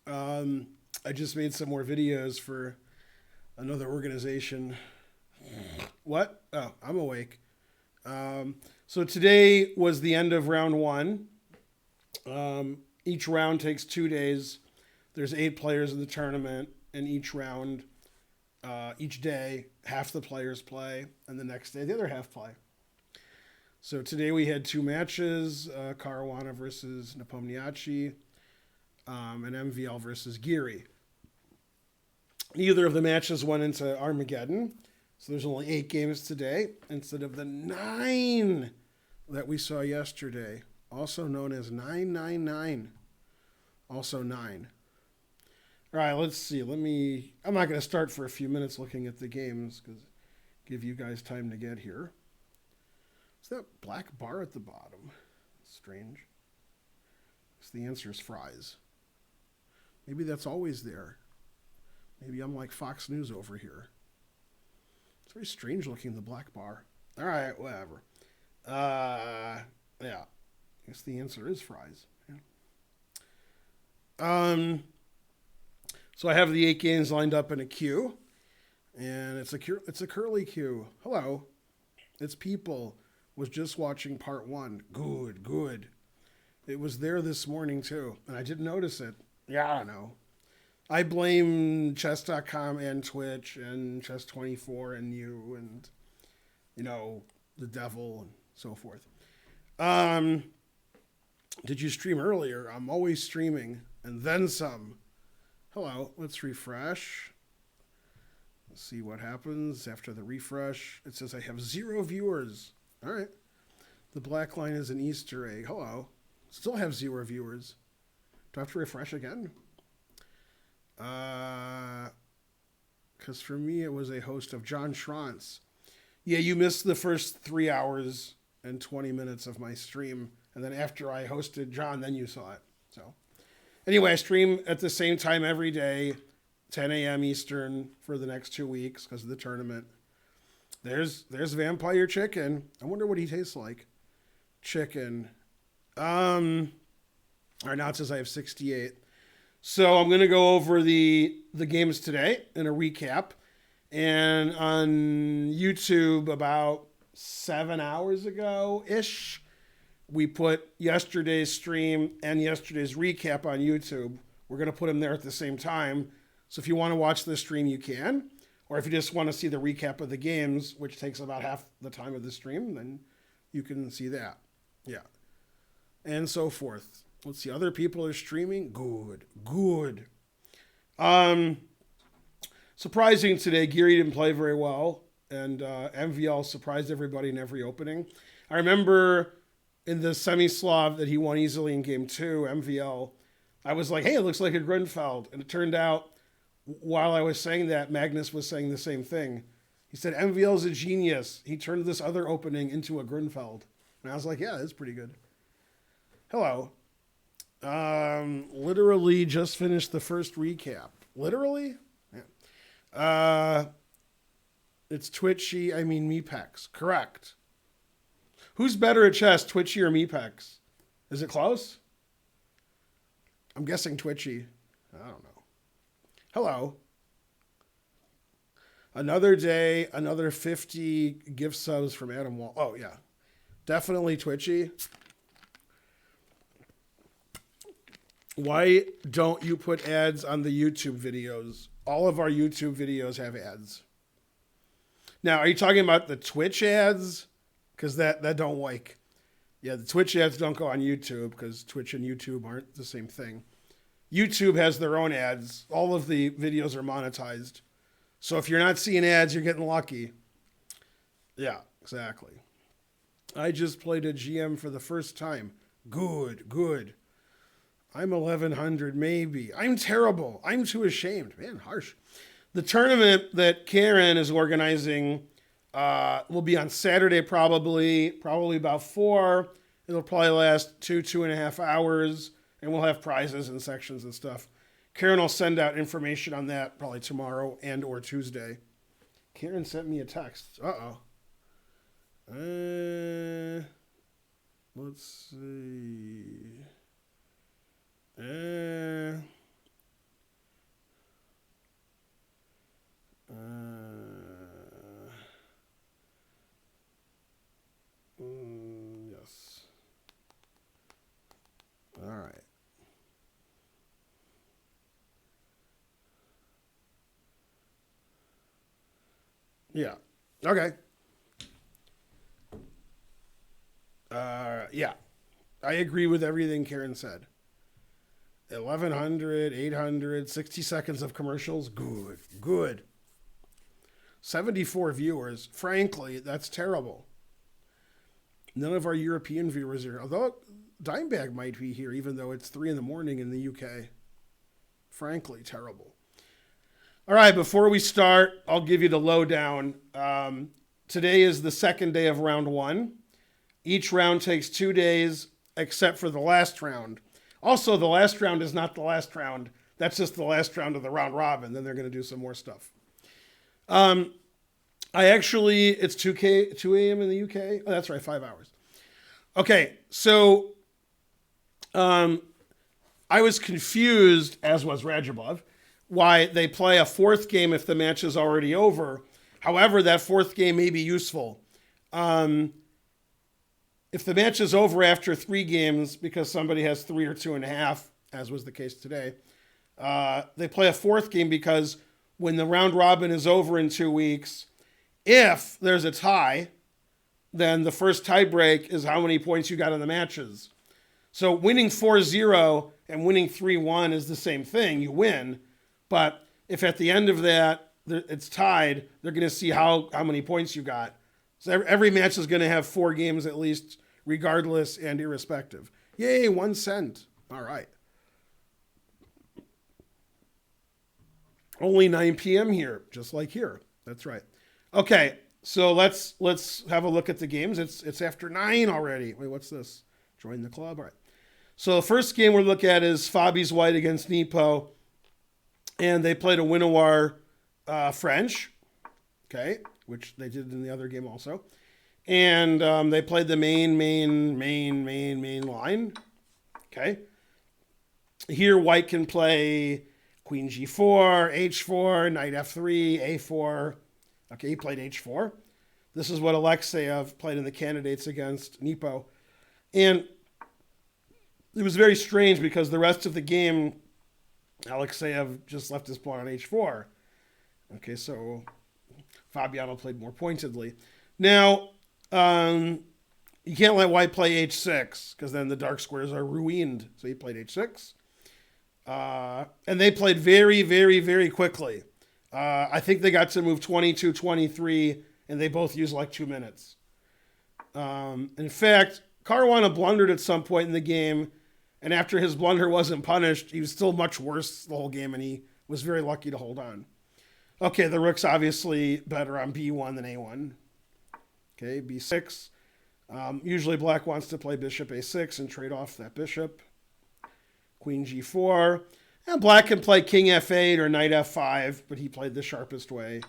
I just made some more videos for another organization. What? Oh, I'm awake. So today was the end of round one. Each round takes 2 days. There's 8 players in the tournament, and each day, half the players play, and the next day the other half play. So today we had 2 matches: Caruana versus Nepo, and MVL versus Giri. Neither of the matches went into Armageddon, so there's only 8 games today instead of the 9 that we saw yesterday, also known as 999. Also 9. All right, let's see. I'm not going to start for a few minutes looking at the games because give you guys time to get here. Is that black bar at the bottom? Strange. So the answer is fries. Maybe that's always there. Maybe I'm like Fox News over here. It's very strange looking, the black bar. All right, whatever. Yeah. I guess the answer is fries. Yeah. So I have the 8 games lined up in a queue, and it's a curly queue. Hello, it's people. Was just watching part 1. Good, good. It was there this morning too, and I didn't notice it. Yeah, I don't know. I blame chess.com and Twitch and chess24 and you and the devil and so forth. Did you stream earlier? I'm always streaming and then some. Hello, let's refresh. Let's see what happens after the refresh. It says I have 0 viewers. All right. The black line is an Easter egg. Hello. Still have 0 viewers. Do I have to refresh again? Because for me, it was a host of John Schrantz. Yeah, you missed the first 3 hours and 20 minutes of my stream. And then after I hosted John, then you saw it. So anyway, I stream at the same time every day, 10 a.m. Eastern for the next 2 weeks because of the tournament. There's Vampire Chicken. I wonder what he tastes like. Chicken. All right, now it says I have 68. So I'm going to go over the games today in a recap. And on YouTube about 7 hours ago-ish, we put yesterday's stream and yesterday's recap on YouTube. We're going to put them there at the same time. So if you want to watch this stream, you can. Or if you just want to see the recap of the games, which takes about half the time of the stream, then you can see that. Yeah. And so forth. Let's see. Other people are streaming. Good. Good. Surprising today, Giri didn't play very well. And MVL surprised everybody in every opening. I remember in the semi-Slav that he won easily in game 2, MVL, I was like, hey, it looks like a Grunfeld. And it turned out, while I was saying that, Magnus was saying the same thing. He said, MVL's a genius. He turned this other opening into a Grunfeld. And I was like, yeah, that's pretty good. Hello. Literally just finished the first recap. Literally? Yeah. It's Twitchy, Mepex. Correct. Who's better at chess, Twitchy or Mepex? Is it close? I'm guessing Twitchy. I don't know. Hello. Another day, another 50 gift subs from Adam Wall. Oh, yeah. Definitely Twitchy. Why don't you put ads on the YouTube videos? All of our YouTube videos have ads. Now, are you talking about the Twitch ads? Because that don't like. Yeah, the Twitch ads don't go on YouTube because Twitch and YouTube aren't the same thing. YouTube has their own ads. All of the videos are monetized. So if you're not seeing ads, you're getting lucky. Yeah, exactly. I just played a GM for the first time. Good, good. I'm 1100 maybe. I'm terrible. I'm too ashamed. Man, harsh. The tournament that Karen is organizing will be on Saturday probably about 4. It'll probably last 2.5 hours, and we'll have prizes and sections and stuff. Karen will send out information on that probably tomorrow and or Tuesday. Karen sent me a text. Uh-oh. Let's see. Yeah. Okay. Yeah. I agree with everything Karen said. 1100, 800, 60 seconds of commercials. Good. Good. 74 viewers. Frankly, that's terrible. None of our European viewers are, although Dimebag might be here, even though it's 3 in the morning in the UK. Frankly, terrible. All right, before we start, I'll give you the lowdown. Today is the second day of round 1. Each round takes 2 days, except for the last round. Also, the last round is not the last round. That's just the last round of the round robin. Then they're going to do some more stuff. It's 2 a.m. in the UK. Oh, that's right, 5 hours. Okay, so I was confused, as was Radjabov, why they play a 4th game if the match is already over. However, that 4th game may be useful. If the match is over after 3 games, because somebody has 3 or 2.5, as was the case today, they play a 4th game because when the round robin is over in 2 weeks, if there's a tie, then the first tie break is how many points you got in the matches. So winning 4-0 and winning 3-1 is the same thing. You win. But if at the end of that it's tied, they're going to see how many points you got. So every match is going to have 4 games at least, regardless and irrespective. Yay, 1 cent. All right. Only 9 p.m. here, just like here. That's right. Okay, so let's have a look at the games. It's after 9 already. Wait, what's this? Join the club. All right. So the first game we'll look at is Fabi's White against Nepo. And they played a Winnowar French, okay, which they did in the other game also. And they played the main line, okay. Here, White can play Queen G4, H4, Knight F3, A4. Okay, he played H4. This is what Alexeyev played in the candidates against Nepo. And it was very strange because the rest of the game, Alexeyev just left his pawn on H4. Okay, so Fabiano played more pointedly. Now, you can't let White play H6 because then the dark squares are ruined. So he played H6. And they played very, very, very quickly. I think they got to move 22, 23, and they both used like 2 minutes. In fact, Caruana blundered at some point in the game, and after his blunder wasn't punished, he was still much worse the whole game, and he was very lucky to hold on. Okay, the rook's obviously better on B1 than A1. Okay, B6. Usually black wants to play bishop A6 and trade off that bishop. Queen G4. And black can play king F8 or knight F5, but he played the sharpest way,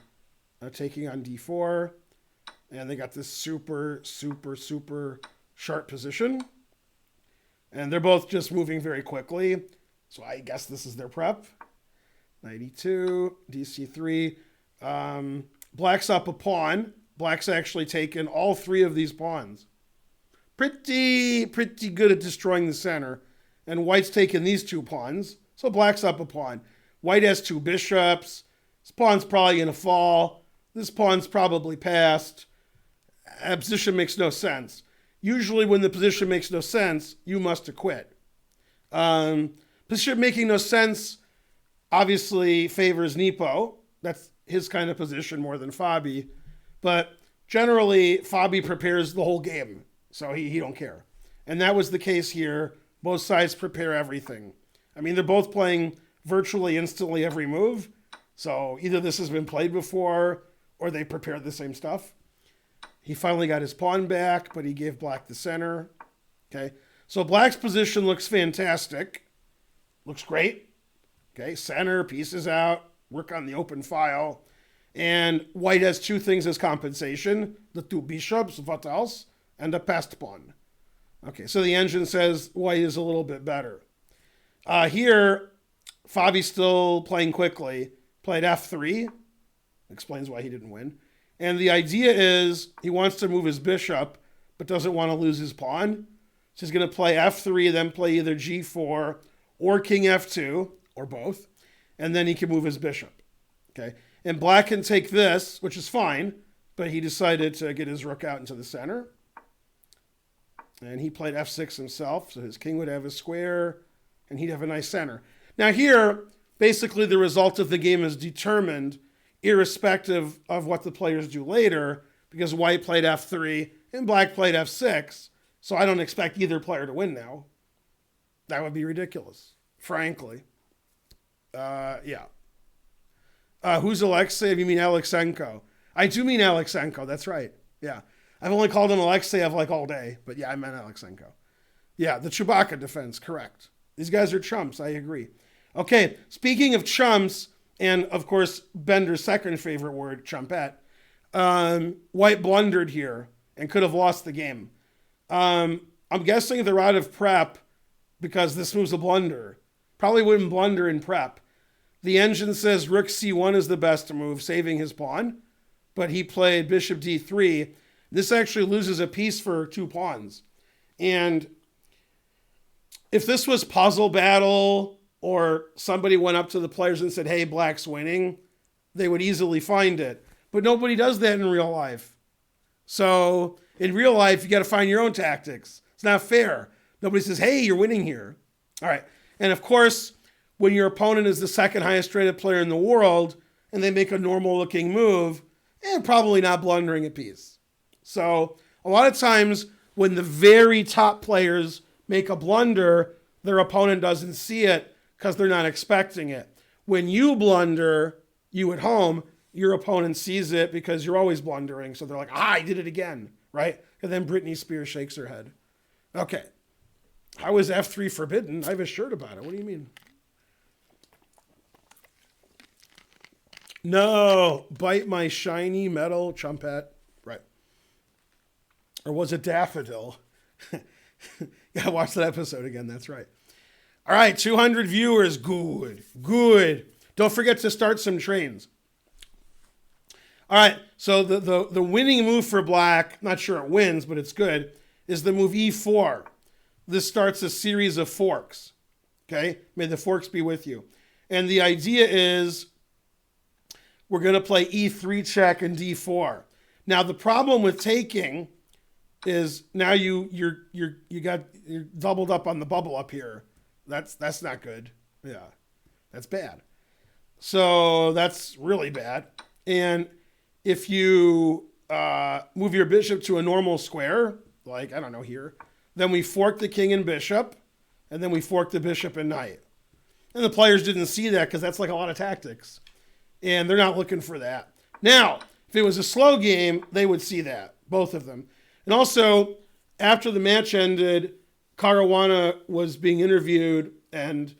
taking on D4. And they got this super, super, super sharp position. And they're both just moving very quickly. So I guess this is their prep. Knight E2, DC3. Black's up a pawn. Black's actually taken all 3 of these pawns. Pretty good at destroying the center. And White's taken these 2 pawns. So black's up a pawn. White has 2 bishops. This pawn's probably going to fall. This pawn's probably passed. That position makes no sense. Usually when the position makes no sense, you must acquit. Position making no sense obviously favors Nepo. That's his kind of position more than Fabi. But generally, Fabi prepares the whole game. So he don't care. And that was the case here. Both sides prepare everything. I mean, they're both playing virtually instantly every move. So either this has been played before or they prepared the same stuff. He finally got his pawn back, but he gave black the center. Okay, so black's position looks fantastic. Looks great. Okay, center, pieces out, work on the open file. And white has 2 things as compensation. The 2 bishops, what else? And a passed pawn. Okay, so the engine says white is a little bit better. Here, Fabi's still playing quickly. Played F3. Explains why he didn't win. And the idea is he wants to move his bishop, but doesn't want to lose his pawn. So he's going to play F3, then play either G4 or King F2, or both. And then he can move his bishop. Okay. And black can take this, which is fine, but he decided to get his rook out into the center. And he played f6 himself, so his king would have a square, and he'd have a nice center. Now here, basically the result of the game is determined irrespective of what the players do later, because white played f3 and black played f6, so I don't expect either player to win now. That would be ridiculous, frankly. Yeah. Who's Alexeyev? You mean Alexenko? I do mean Alexenko, that's right. Yeah. I've only called him Alexeyev like all day, but yeah, I meant Alexenko. Yeah, the Chewbacca defense, correct. These guys are chumps, I agree. Okay, speaking of chumps, and of course, Bender's second favorite word, chumpette, white blundered here and could have lost the game. I'm guessing they're out of prep because this move's a blunder. Probably wouldn't blunder in prep. The engine says rook c1 is the best move, saving his pawn, but he played bishop d3. This actually loses a piece for 2 pawns. And if this was Puzzle Battle or somebody went up to the players and said, hey, black's winning, they would easily find it. But nobody does that in real life. So in real life, you got to find your own tactics. It's not fair. Nobody says, hey, you're winning here. All right. And of course, when your opponent is the second highest rated player in the world and they make a normal looking move, probably not blundering a piece. So a lot of times when the very top players make a blunder, their opponent doesn't see it because they're not expecting it. When you blunder, you at home, your opponent sees it because you're always blundering. So they're like, I did it again, right? And then Britney Spears shakes her head. Okay. How is F3 forbidden? I have a shirt about it. What do you mean? No, bite my shiny metal trumpet. Right. Or was it daffodil? Yeah, watch that episode again. That's right. All right, 200 viewers. Good, good. Don't forget to start some trains. All right, so the winning move for black, not sure it wins, but it's good, is the move e4. This starts a series of forks. Okay, may the forks be with you. And the idea is we're going to play e3 check and d4. Now the problem with taking is now you're doubled up on the bubble up here. That's not good. Yeah, that's bad. So that's really bad. And if you move your bishop to a normal square, like I don't know here, then we fork the king and bishop, and then we fork the bishop and knight. And the players didn't see that because that's like a lot of tactics, and they're not looking for that. Now, if it was a slow game, they would see that, both of them. And also, after the match ended, Caruana was being interviewed, and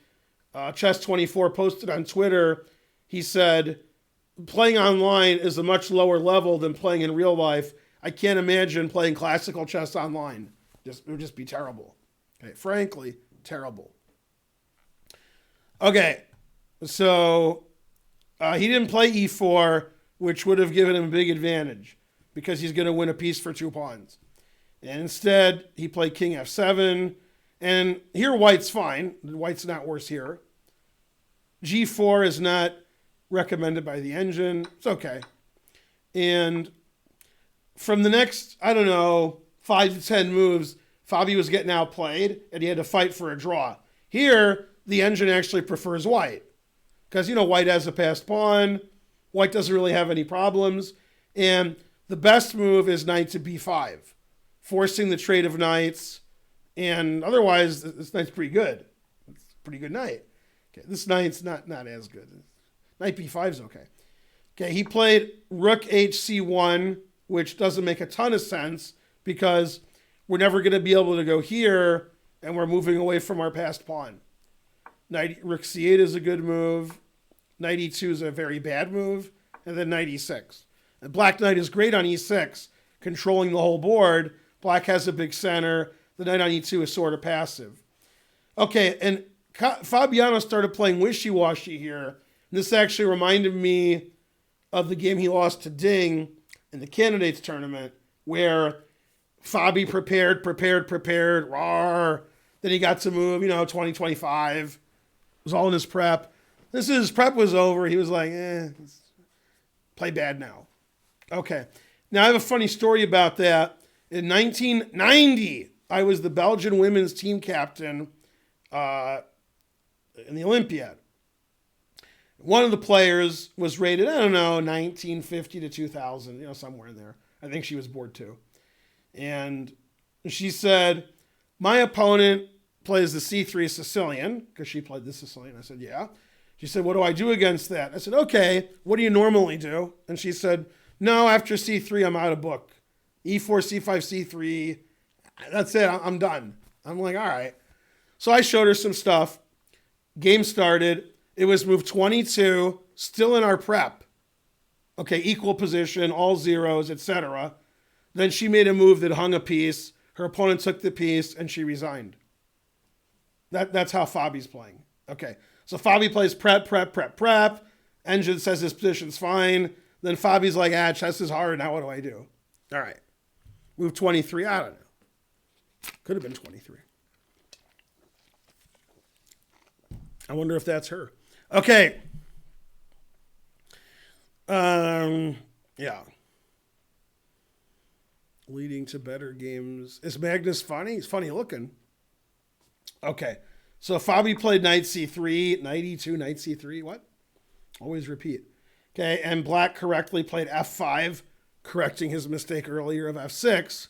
Chess24 posted on Twitter, he said, playing online is a much lower level than playing in real life. I can't imagine playing classical chess online. It would just be terrible. Okay, frankly, terrible. Okay, so he didn't play e4, which would have given him a big advantage because he's going to win a piece for 2 pawns. And instead, he played king f7. And here, white's fine. White's not worse here. g4 is not recommended by the engine. It's okay. And from the next, 5 to 10 moves, Fabi was getting outplayed, and he had to fight for a draw. Here, the engine actually prefers white. Because, white has a passed pawn. White doesn't really have any problems. And the best move is knight to b5, forcing the trade of knights. And otherwise, this knight's pretty good. It's a pretty good knight. Okay, this knight's not as good. Knight b5 is okay. Okay, he played rook hc1, which doesn't make a ton of sense because we're never going to be able to go here, and we're moving away from our passed pawn. Rook c8 is a good move. Knight e2 is a very bad move. And then knight e6. And black knight is great on e6, controlling the whole board. Black has a big center. The knight on e2 is sort of passive. Okay, and Fabiano started playing wishy-washy here. And this actually reminded me of the game he lost to Ding in the candidates tournament, where Fabi prepared, rawr. Then he got to move, 2025. It was all in his prep. His prep was over. He was like, Play bad now. Okay. Now I have a funny story about that. In 1990, I was the Belgian women's team captain in the Olympiad. One of the players was rated, I don't know, 1950 to 2000, somewhere in there. I think she was bored too. And she said, my opponent plays the C3 Sicilian, because she played the Sicilian. I said, yeah. She said, what do I do against that? I said, okay, what do you normally do? And she said, no, after C3, I'm out of book. E4, C5, C3, that's it, I'm done. I'm like, all right. So I showed her some stuff. Game started. It was move 22, still in our prep. Okay, equal position, all zeros, etc. Then she made a move that hung a piece. Her opponent took the piece, and she resigned. That's how Fabi's playing. Okay, so Fabi plays prep. Engine says his position's fine. Then Fabi's like, chess is hard. Now what do I do? All right. Move 23. I don't know. Could have been 23. I wonder if that's her. Okay. Yeah. Leading to better games. Is Magnus funny? He's funny looking. Okay. So Fabi played knight c3, knight e2, knight c3. What? Always repeat. Okay. And Black correctly played f5, correcting his mistake earlier of f6.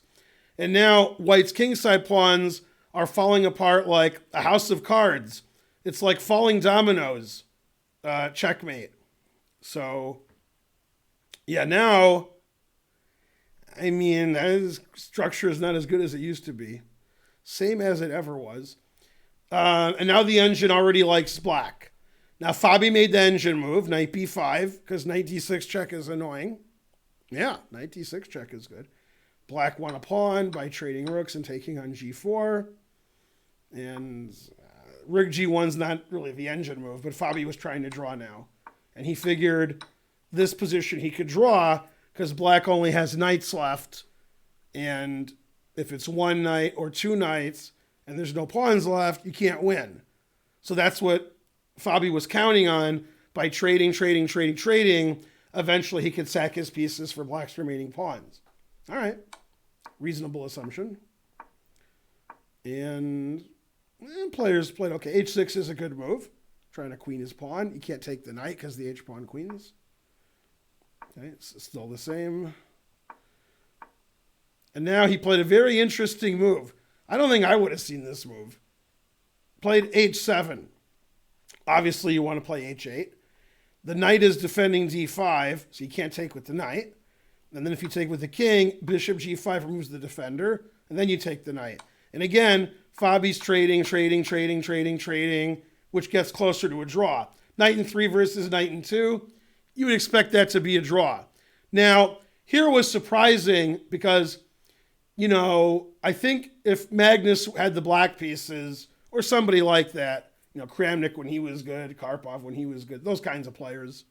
And now White's kingside pawns are falling apart like a house of cards. It's like falling dominoes. Checkmate. So, yeah, now, I mean, his structure is not as good as it used to be. Same as it ever was. And now the engine already likes Black. Now, Fabi made the engine move, knight b5, because knight d6 check is annoying. Yeah, knight d6 check is good. Black won a pawn by trading rooks and taking on g4. And Rig g1's not really the engine move, but Fabi was trying to draw now. And he figured this position he could draw because Black only has knights left. And if it's one knight or two knights and there's no pawns left, you can't win. So that's what Fabi was counting on by trading. Eventually he could sack his pieces for Black's remaining pawns. All right. Reasonable assumption. And players played okay. H6 is a good move. Trying to queen his pawn. You can't take the knight because the H pawn queens. Okay, it's still the same. And now he played a very interesting move. I don't think I would have seen this move. Played H7. Obviously, you want to play H8. The knight is defending D5, so you can't take with the knight. And then if you take with the king, bishop G5 removes the defender, and then you take the knight. And again, Fabi's trading, which gets closer to a draw. Knight in 3 versus knight in 2. You would expect that to be a draw. Now, here was surprising because, I think if Magnus had the black pieces, or somebody like that, Kramnik when he was good, Karpov when he was good, those kinds of players,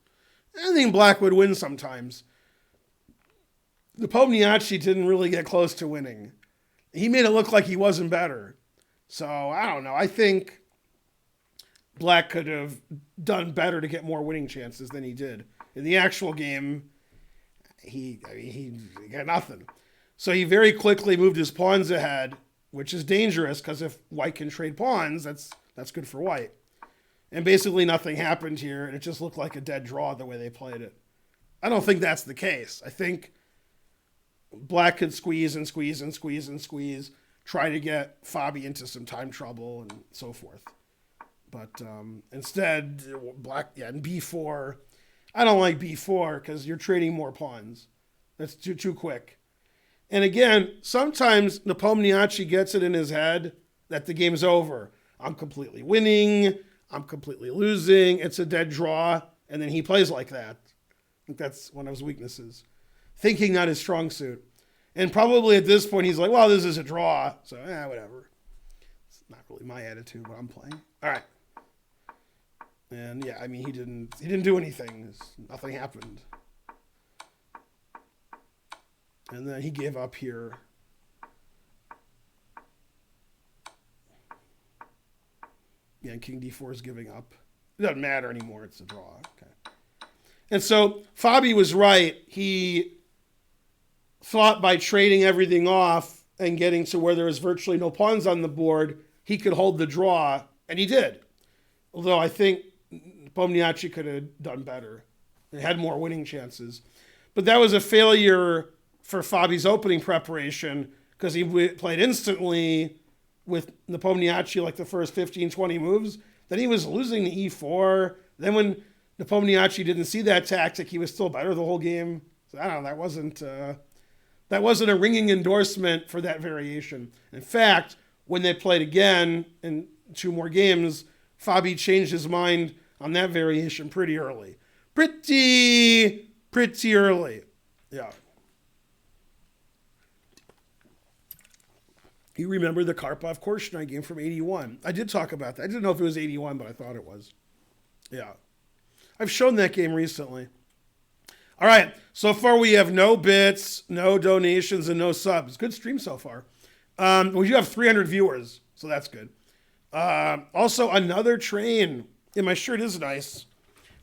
I think Black would win sometimes. The Pomniachtchi didn't really get close to winning. He made it look like he wasn't better. So, I don't know. I think Black could have done better to get more winning chances than he did. In the actual game, he got nothing. So he very quickly moved his pawns ahead, which is dangerous because if White can trade pawns, that's good for White. And basically nothing happened here, and it just looked like a dead draw the way they played it. I don't think that's the case. I think Black could squeeze, try to get Fabi into some time trouble and so forth. But instead, Black, and B4. I don't like B4 because you're trading more pawns. That's too quick. And again, sometimes Nepomniachtchi gets it in his head that the game's over. I'm completely winning. I'm completely losing. It's a dead draw. And then he plays like that. I think that's one of his weaknesses. Thinking not his strong suit. And probably at this point, he's like, well, this is a draw. So, whatever. It's not really my attitude when I'm playing. All right. And yeah, I mean, he didn't do anything. Nothing happened. And then he gave up here. Yeah, and King D4 is giving up. It doesn't matter anymore. It's a draw. Okay. And so Fabi was right. He thought by trading everything off and getting to where there was virtually no pawns on the board, he could hold the draw, and he did. Although I think Pomniachtchi could have done better. It had more winning chances. But that was a failure for Fabi's opening preparation because he played instantly with Nepomniachtchi like the first 15, 20 moves. Then he was losing to e4. Then when Nepomniachtchi didn't see that tactic, he was still better the whole game. So I don't know, that wasn't a ringing endorsement for that variation. In fact, when they played again in 2 more games, Fabi changed his mind on that variation pretty early. Pretty early. Yeah. You remember the Karpov-Korchnoi game from 81. I did talk about that. I didn't know if it was 81, but I thought it was. Yeah. I've shown that game recently. All right. So far we have no bits, no donations, and no subs. Good stream so far. We do have 300 viewers, so that's good. Also, another train. Yeah, my shirt is nice.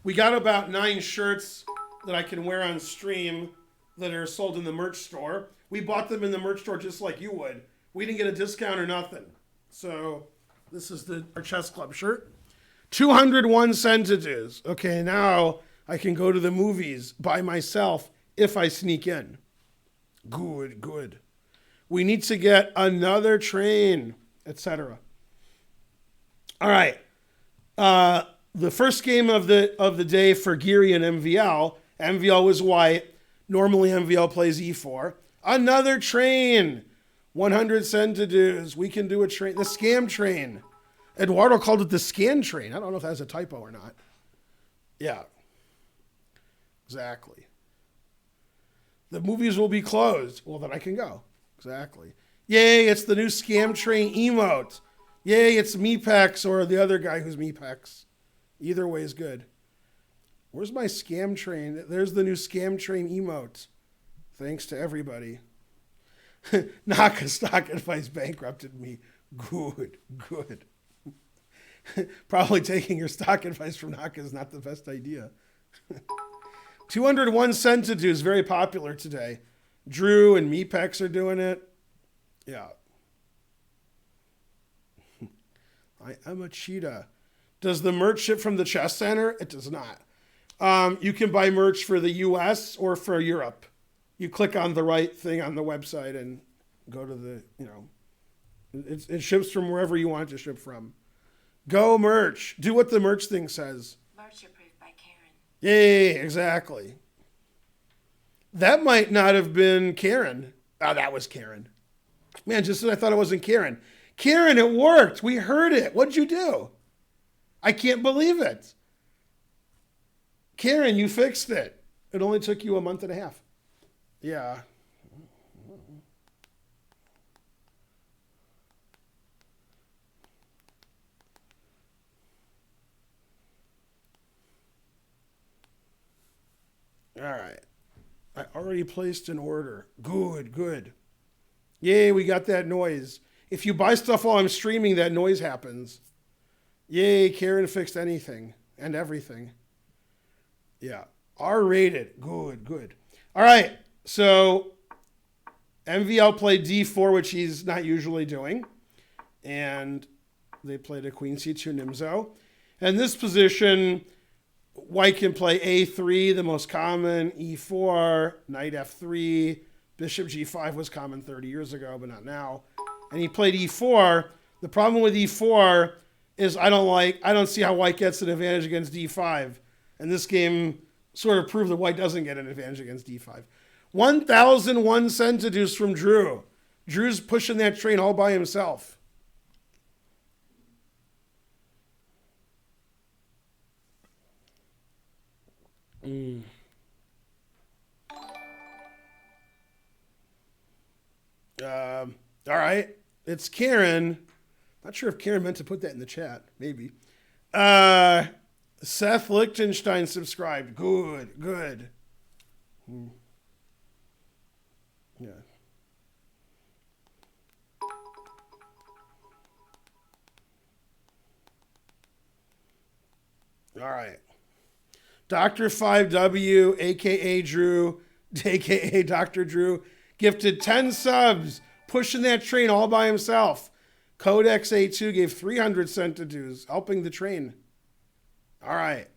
We got about 9 shirts that I can wear on stream that are sold in the merch store. We bought them in the merch store just like you would. We didn't get a discount or nothing. So this is our chess club shirt. 201 centimeters. Okay, now I can go to the movies by myself if I sneak in. Good. We need to get another train, etc. All right. The first game of the day for Giri and MVL. MVL was white. Normally MVL plays e4. Another train. 100 centimeters. We can do a train. The scam train. Eduardo called it the scan train. I don't know if that's a typo or not. Yeah. Exactly. The movies will be closed. Well, then I can go. Exactly. Yay, it's the new scam train emote. Yay, it's Mepex or the other guy who's Mepex. Either way is good. Where's my scam train? There's the new scam train emote. Thanks to everybody. Naka stock advice bankrupted me. Good. Probably taking your stock advice from Naka is not the best idea. 201 centimeters is very popular today. Drew and Mepex are doing it. Yeah. I am a cheetah. Does the merch ship from the Chess Center? It does not. You can buy merch for the US or for Europe. You click on the right thing on the website and go to the, it ships from wherever you want it to ship from. Go merch. Do what the merch thing says. Merch approved by Karen. Yay, exactly. That might not have been Karen. Oh, that was Karen. Man, just as I thought it wasn't Karen. Karen, it worked. We heard it. What'd you do? I can't believe it. Karen, you fixed it. It only took you a month and a half. Yeah. All right. I already placed an order. Good. Yay, we got that noise. If you buy stuff while I'm streaming, that noise happens. Yay, Karen fixed anything and everything. Yeah. R-rated. Good. All right. So MVL played d4, which he's not usually doing. And they played a queen c2 Nimzo. And this position, white can play a3, the most common, e4, knight f3, bishop g5 was common 30 years ago, but not now. And he played e4. The problem with e4 is I don't see how white gets an advantage against d5. And this game sort of proved that white doesn't get an advantage against d5. 1,001 centimeters from Drew. Drew's pushing that train all by himself. All right. It's Karen. Not sure if Karen meant to put that in the chat. Maybe. Seth Lichtenstein subscribed. Good. Yeah. All right. Dr. 5W, a.k.a. Drew, a.k.a. Dr. Drew, gifted 10 subs, pushing that train all by himself. Codex A2 gave 300 centidues, helping the train. All right.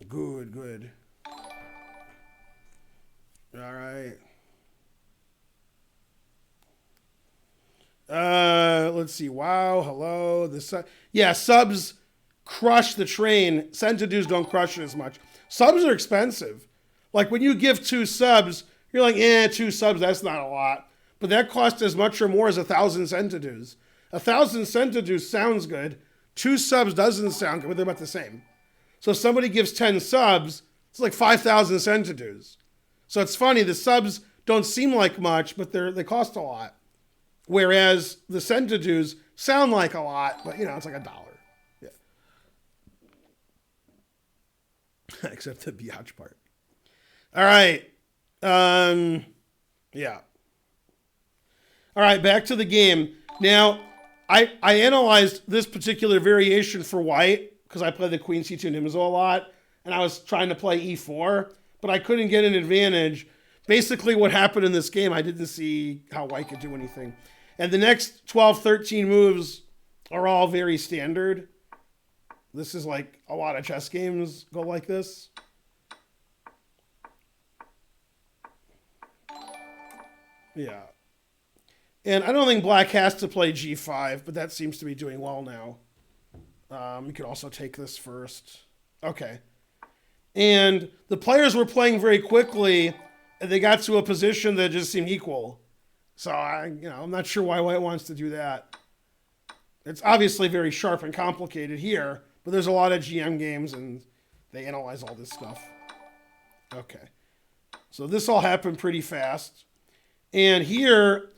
Good. All right. Let's see. Wow. Hello. Subs crush the train. Centidues don't crush it as much. Subs are expensive. Like when you give 2 subs, you're like, 2 subs, that's not a lot. But that costs as much or more as 1,000 centidues. 1,000 centidues sounds good. 2 subs doesn't sound good, but they're about the same. So if somebody gives 10 subs, it's like 5,000 centidues. So it's funny, the subs don't seem like much, but they cost a lot. Whereas the centidues sound like a lot, but it's like $1. Yeah. Except the biatch part. All right. Yeah. All right, back to the game. Now, I analyzed this particular variation for white because I play the Queen C2 Nimzo a lot, and I was trying to play E4, but I couldn't get an advantage. Basically, what happened in this game, I didn't see how white could do anything. And the next 12, 13 moves are all very standard. This is like a lot of chess games go like this. Yeah. And I don't think black has to play G5, but that seems to be doing well now. You could also take this first. Okay. And the players were playing very quickly, and they got to a position that just seemed equal. So I'm not sure why white wants to do that. It's obviously very sharp and complicated here, but there's a lot of GM games, and they analyze all this stuff. Okay. So this all happened pretty fast. And here,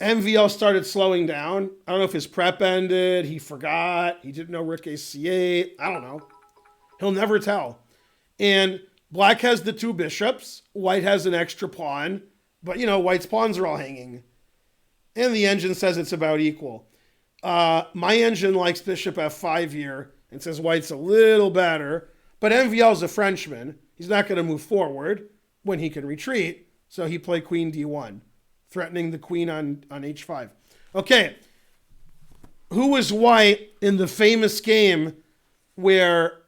MVL started slowing down. I don't know if his prep ended. He forgot. He didn't know Rook AC8. I don't know. He'll never tell. And black has the 2 bishops. White has an extra pawn. But, white's pawns are all hanging. And the engine says it's about equal. My engine likes bishop f5 here and says white's a little better. But MVL's a Frenchman. He's not going to move forward when he can retreat. So he played queen d1, threatening the queen on h5. Okay, who was white in the famous game where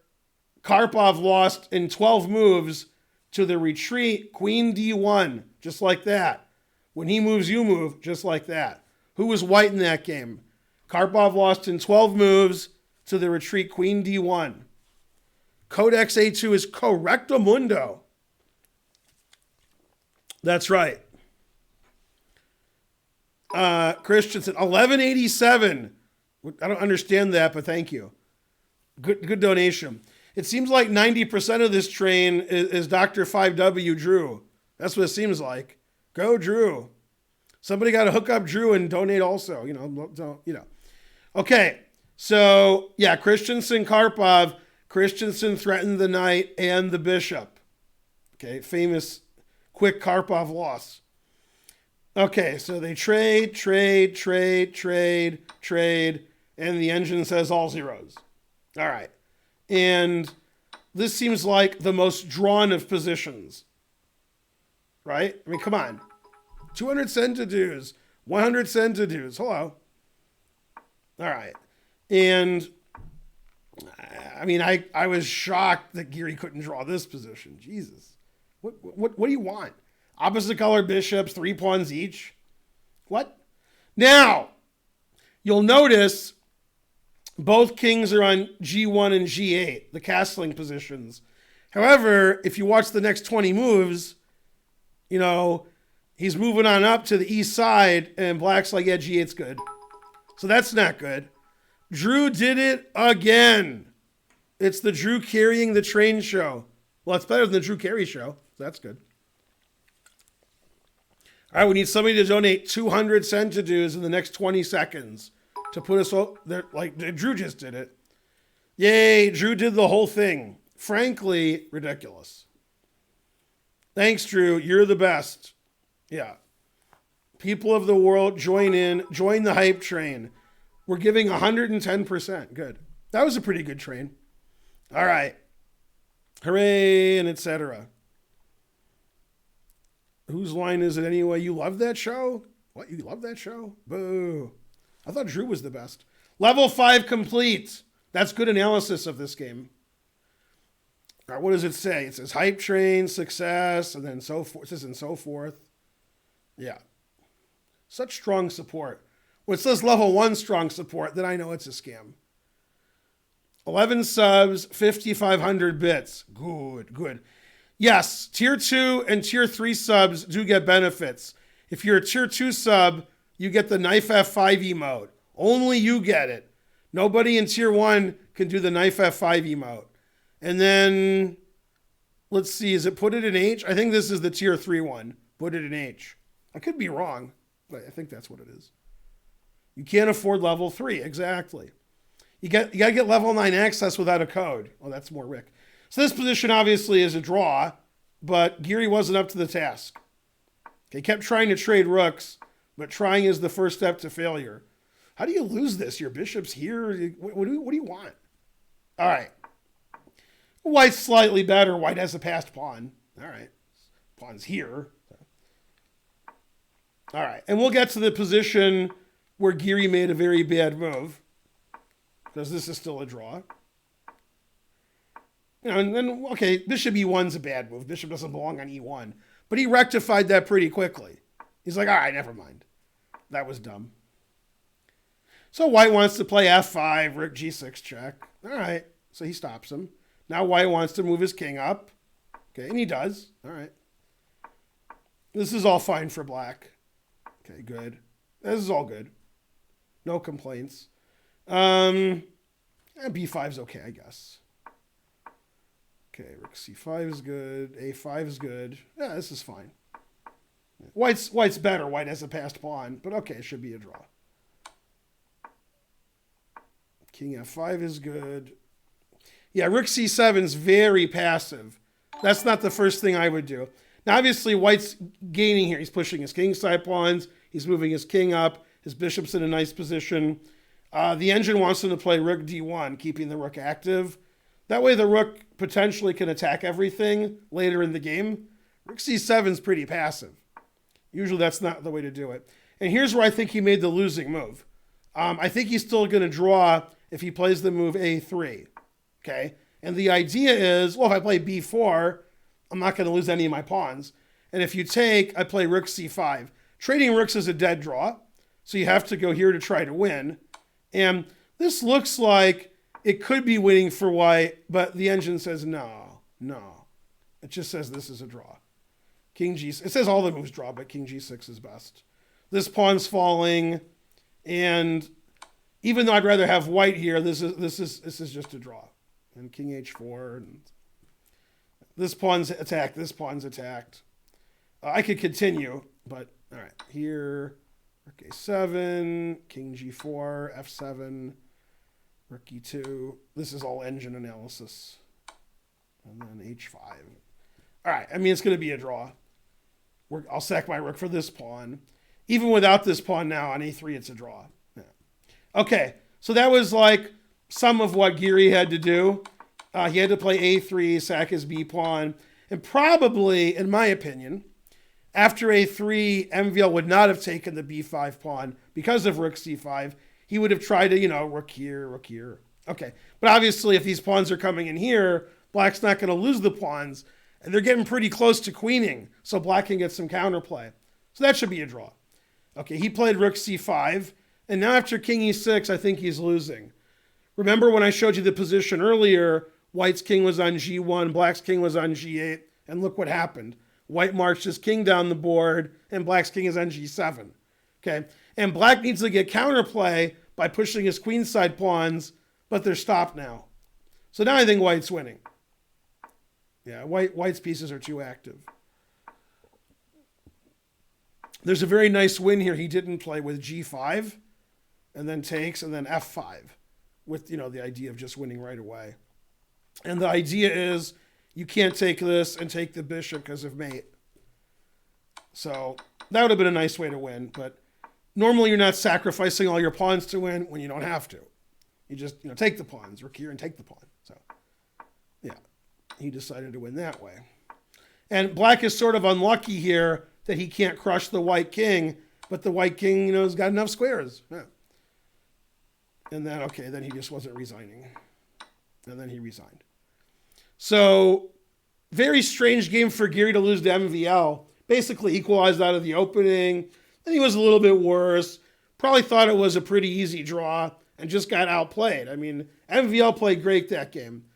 Karpov lost in 12 moves to the retreat, queen d1, just like that? When he moves, you move, just like that. Who was white in that game? Karpov lost in 12 moves to the retreat, queen d1. Codex A2 is correctamundo. That's right. Christensen, 1187. I don't understand that, but thank you. Good donation. It seems like 90% of this train is Dr. 5W Drew. That's what it seems like. Go Drew. Somebody got to hook up Drew and donate also. Okay. So, yeah, Christensen, Karpov. Christensen threatened the knight and the bishop. Okay, famous quick Karpov loss. Okay, so they trade, and the engine says all zeros. All right. And this seems like the most drawn of positions. Right? I mean, come on. 200 centidues, 100 centidues. Hello. All right. And I mean, I was shocked that Giri couldn't draw this position. Jesus. What do you want? Opposite color bishops, 3 pawns each? What? Now, you'll notice both kings are on G1 and G8, the castling positions. However, if you watch the next 20 moves, he's moving on up to the east side, and black's like, yeah, G8's good. So that's not good. Drew did it again. It's the Drew carrying the train show. Well, it's better than the Drew carry show. So that's good. All right, we need somebody to donate 200 centidues in the next 20 seconds to put us there. Like, Drew just did it. Yay, Drew did the whole thing. Frankly, ridiculous. Thanks, Drew. You're the best. Yeah. People of the world, join in. Join the hype train. We're giving 110%. Good. That was a pretty good train. All right. Hooray, and etc. Whose line is it anyway? You love that show? What, you love that show? Boo. I thought Drew was the best. Level 5 complete. That's good analysis of this game. All right, what does it say? It says hype train, success, and then so forth. It says and so forth. Yeah. Such strong support. When it says level 1 strong support, then I know it's a scam. 11 subs, 5,500 bits. Good, good. Yes, tier 2 and tier 3 subs do get benefits. If you're a tier 2 sub, you get the knife F5 emote. Only you get it. Nobody in tier 1 can do the knife F5 emote. And then, let's see, is it put it in H? I think this is the tier 3 one. Put it in H. I could be wrong, but I think that's what it is. You can't afford level 3, exactly. You gotta get level 9 access without a code. Oh, that's more Rick. So this position obviously is a draw, but Giri wasn't up to the task. He kept trying to trade rooks, but trying is the first step to failure. How do you lose this? Your bishop's here. What do you want? All right. White's slightly better. White has a passed pawn. All right. Pawn's here. All right. And we'll get to the position where Giri made a very bad move, because this is still a draw. You know, and then, okay, bishop e1's a bad move. Bishop doesn't belong on e1. But he rectified that pretty quickly. He's like, all right, never mind. That was dumb. So white wants to play f5, rook g6 check. All right, so he stops him. Now white wants to move his king up. Okay, and he does. All right. This is all fine for black. Okay, good. This is all good. No complaints. B5's okay, I guess. Okay, rook c5 is good. a5 is good. Yeah, this is fine. White's better. White has a passed pawn, but okay, it should be a draw. King f5 is good. Yeah, rook c7 is very passive. That's not the first thing I would do. Now, obviously, white's gaining here. He's pushing his king side pawns. He's moving his king up. His bishop's in a nice position. The engine wants him to play rook d1, keeping the rook active. That way the rook potentially can attack everything later in the game. Rook c7 is pretty passive. Usually that's not the way to do it. And here's where I think he made the losing move. I think he's still going to draw if he plays the move a3. Okay? And the idea is, well, if I play b4, I'm not going to lose any of my pawns. And if you take, I play rook c5. Trading rooks is a dead draw, so you have to go here to try to win. And this looks like it could be winning for white, but the engine says no. It just says this is a draw. King g6. It says all the moves draw, but king g6 is best. This pawn's falling, and even though I'd rather have white here, this is just a draw. And king h4. And this pawn's attacked. This pawn's attacked. I could continue, but all right. Here, rook a7, king g4, f7. Rook e2. This is all engine analysis. And then h5. All right. I mean, it's going to be a draw. I'll sack my rook for this pawn. Even without this pawn now on a3, it's a draw. Yeah. Okay. So that was like some of what Giri had to do. He had to play a3, sack his b pawn. And probably, in my opinion, after a3, MVL would not have taken the b5 pawn because of rook c5. He would have tried to, rook here, rook here. Okay. But obviously, if these pawns are coming in here, black's not going to lose the pawns. And they're getting pretty close to queening. So black can get some counterplay. So that should be a draw. Okay, he played rook c5. And now after king e6, I think he's losing. Remember when I showed you the position earlier, white's king was on g1, black's king was on g8. And look what happened. White marched his king down the board, and black's king is on g7. Okay, and black needs to get counterplay by pushing his queenside pawns, but they're stopped now. So now I think white's winning. Yeah, white's pieces are too active. There's a very nice win here he didn't play with g5, and then takes, and then f5, with, the idea of just winning right away. And the idea is you can't take this and take the bishop because of mate. So that would have been a nice way to win, but normally you're not sacrificing all your pawns to win when you don't have to. You just, take the pawns, rook here and take the pawn. So, yeah, he decided to win that way. And black is sort of unlucky here that he can't crush the white king, but the white king, has got enough squares. Yeah. And then, then he just wasn't resigning. And then he resigned. So, very strange game for Giri to lose to MVL. Basically equalized out of the opening. Then he was a little bit worse. Probably thought it was a pretty easy draw and just got outplayed. I mean, MVL played great that game.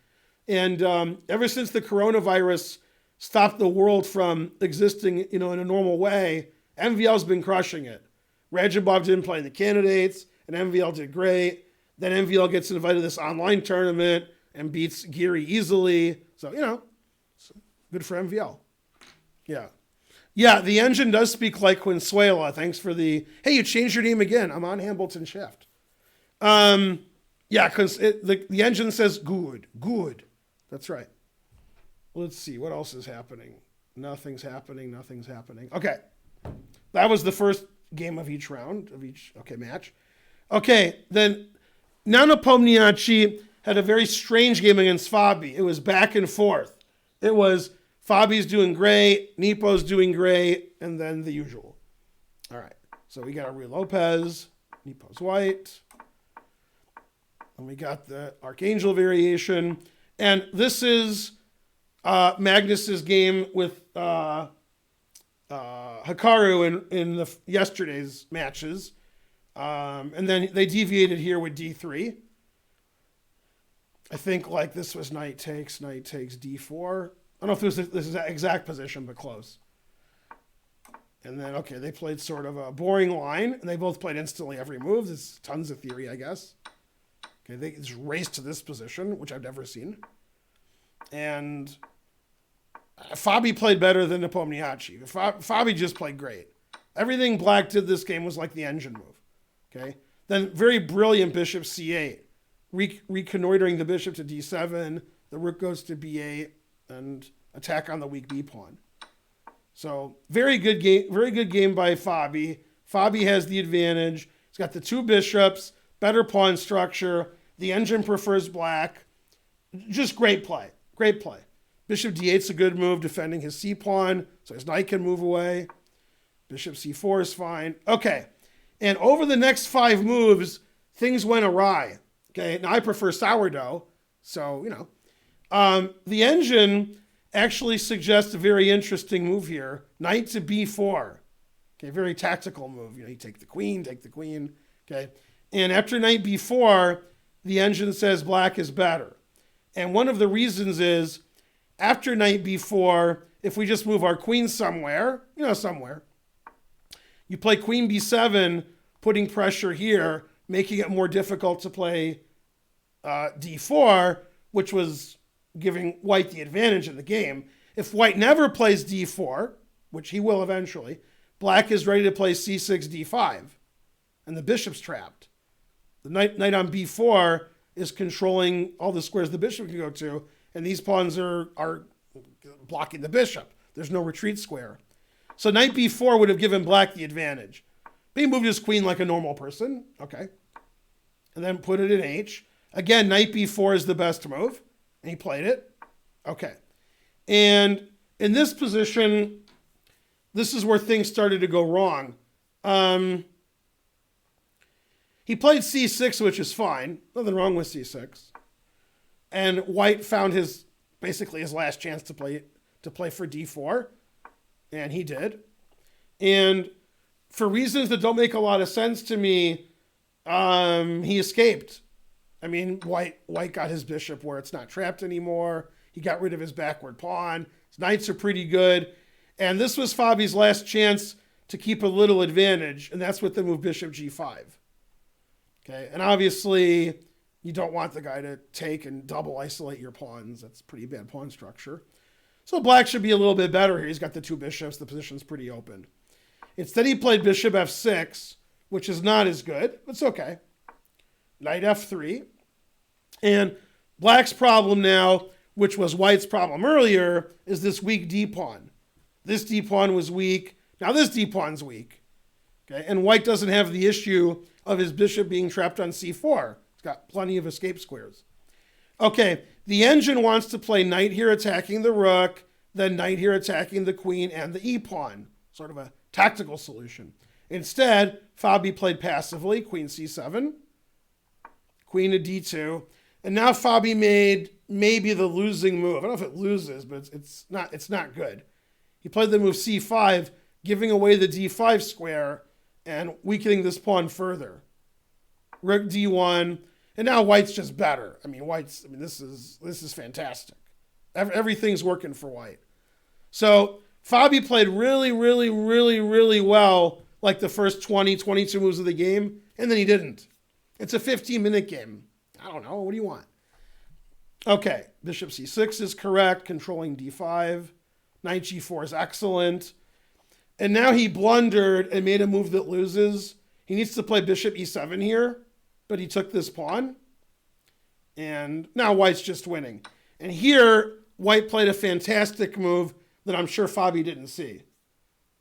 And ever since the coronavirus stopped the world from existing, in a normal way, MVL's been crushing it. Radjabov didn't play in the candidates, and MVL did great. Then MVL gets invited to this online tournament and beats Giri easily. So, good for MVL. Yeah. Yeah, the engine does speak like Quinzuela. Thanks for hey, you changed your name again. I'm on Hambleton Shaft. Yeah, because the engine says good. That's right. Let's see, what else is happening? Nothing's happening. Okay, that was the first game of each round, match. Okay, then Nano Pomniachi had a very strange game against Fabi. It was back and forth. It was Fabi's doing great, Nepo's doing great, and then the usual. All right, so we got Rui Lopez, Nepo's white, and we got the Archangel variation, and this is Magnus's game with Hikaru in the yesterday's matches, and then they deviated here with D3. I think this was knight takes D4. I don't know if this is the exact position, but close. And then, they played sort of a boring line, and they both played instantly every move. There's tons of theory, I guess. Okay, they just raced to this position, which I've never seen. And Fabi played better than Nepomniachtchi. Fabi just played great. Everything black did this game was like the engine move. Okay, then very brilliant bishop C8. Reconnoitering the bishop to D7, the rook goes to B8, and attack on the weak B pawn. So very good game by Fabi. Fabi has the advantage. He's got the two bishops, better pawn structure. The engine prefers black. Just great play. Bishop D8's a good move, defending his C pawn, so his knight can move away. Bishop C4 is fine. Okay, and over the next 5 moves, things went awry. Okay, now I prefer sourdough, so, the engine actually suggests a very interesting move here. Knight to B4. Okay, very tactical move. You take the queen, okay? And after knight B4, the engine says black is better. And one of the reasons is, after knight B4, if we just move our queen somewhere, you play queen B7, putting pressure here, making it more difficult to play D4, which was giving white the advantage in the game. If white never plays D4, which he will eventually, black is ready to play C6, D5, and the bishop's trapped. The knight on B4 is controlling all the squares the bishop can go to, and these pawns are blocking the bishop. There's no retreat square. So knight B4 would have given black the advantage. But he moved his queen like a normal person, okay, and then put it in H. Again, knight B4 is the best move, and he played it. Okay. And in this position, this is where things started to go wrong. He played C6, which is fine. Nothing wrong with C6. And white found basically his last chance to play for D4, and he did. And for reasons that don't make a lot of sense to me, he escaped. I mean, white got his bishop where it's not trapped anymore. He got rid of his backward pawn. His knights are pretty good. And this was Fabi's last chance to keep a little advantage, and that's with the move bishop G5. Okay, and obviously you don't want the guy to take and double isolate your pawns. That's pretty bad pawn structure. So black should be a little bit better here. He's got the two bishops. The position's pretty open. Instead, he played bishop F6, which is not as good. It's okay. Knight F3. And black's problem now, which was white's problem earlier, is this weak D pawn. This D pawn was weak. Now this D pawn's weak. Okay, and white doesn't have the issue of his bishop being trapped on C4. He's got plenty of escape squares. Okay, the engine wants to play knight here attacking the rook, then knight here attacking the queen and the e-pawn. Sort of a tactical solution. Instead, Fabi played passively, queen c7, queen to d2, and now Fabi made maybe the losing move. I don't know if it loses, but it's not good. He played the move c5, giving away the d5 square and weakening this pawn further. Rook d1, and now white's just better. This is fantastic. Everything's working for white. So Fabi played really, really, really, really well, like the first 20, 22 moves of the game, and then he didn't. It's a 15-minute game. I don't know. What do you want? Okay, bishop c6 is correct, controlling d5. Knight g4 is excellent. And now he blundered and made a move that loses. He needs to play bishop e7 here, but he took this pawn. And now white's just winning. And here, white played a fantastic move that I'm sure Fabi didn't see.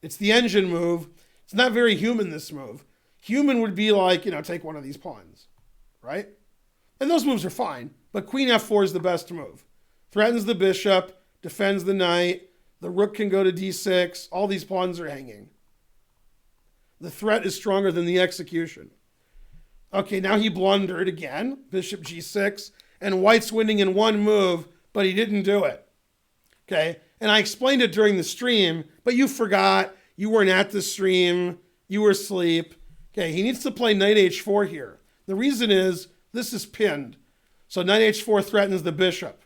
It's the engine move. It's not very human, this move. Human would be like, take one of these pawns, right? And those moves are fine, but queen f4 is the best move. Threatens the bishop, defends the knight, the rook can go to d6, all these pawns are hanging. The threat is stronger than the execution. Okay, now he blundered again, bishop g6, and white's winning in one move, but he didn't do it. Okay, and I explained it during the stream, but you forgot, you weren't at the stream, you were asleep. Okay, he needs to play knight h4 here. The reason is, this is pinned. So knight h4 threatens the bishop.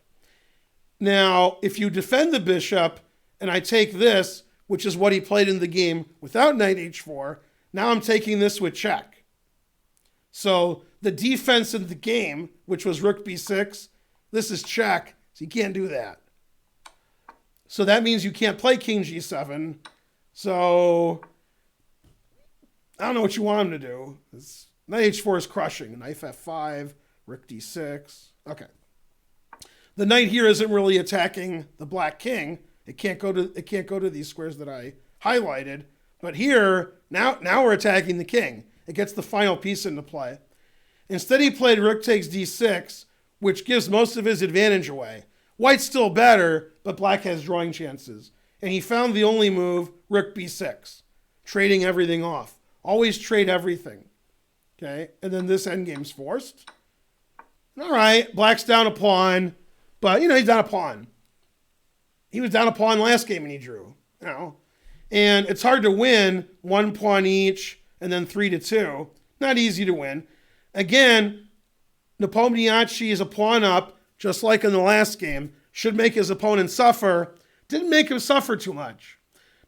Now, if you defend the bishop, and I take this, which is what he played in the game without knight h4, now I'm taking this with check. So the defense in the game, which was rook b6, this is check, so you can't do that. So that means you can't play king g7. So I don't know what you want him to do. Knight h4 is crushing. Knight f5, rook d6. Okay. The knight here isn't really attacking the black king. It can't go to these squares that I highlighted. But here, now we're attacking the king. It gets the final piece into play. Instead, he played rook takes d6, which gives most of his advantage away. White's still better, but black has drawing chances. And he found the only move, rook b6, trading everything off. Always trade everything. Okay, and then this endgame's forced. All right, black's down a pawn, but he's down a pawn. He was down a pawn last game and he drew, And it's hard to win, one pawn each, and then 3-2. Not easy to win. Again, Nepomniachtchi is a pawn up, just like in the last game. Should make his opponent suffer. Didn't make him suffer too much.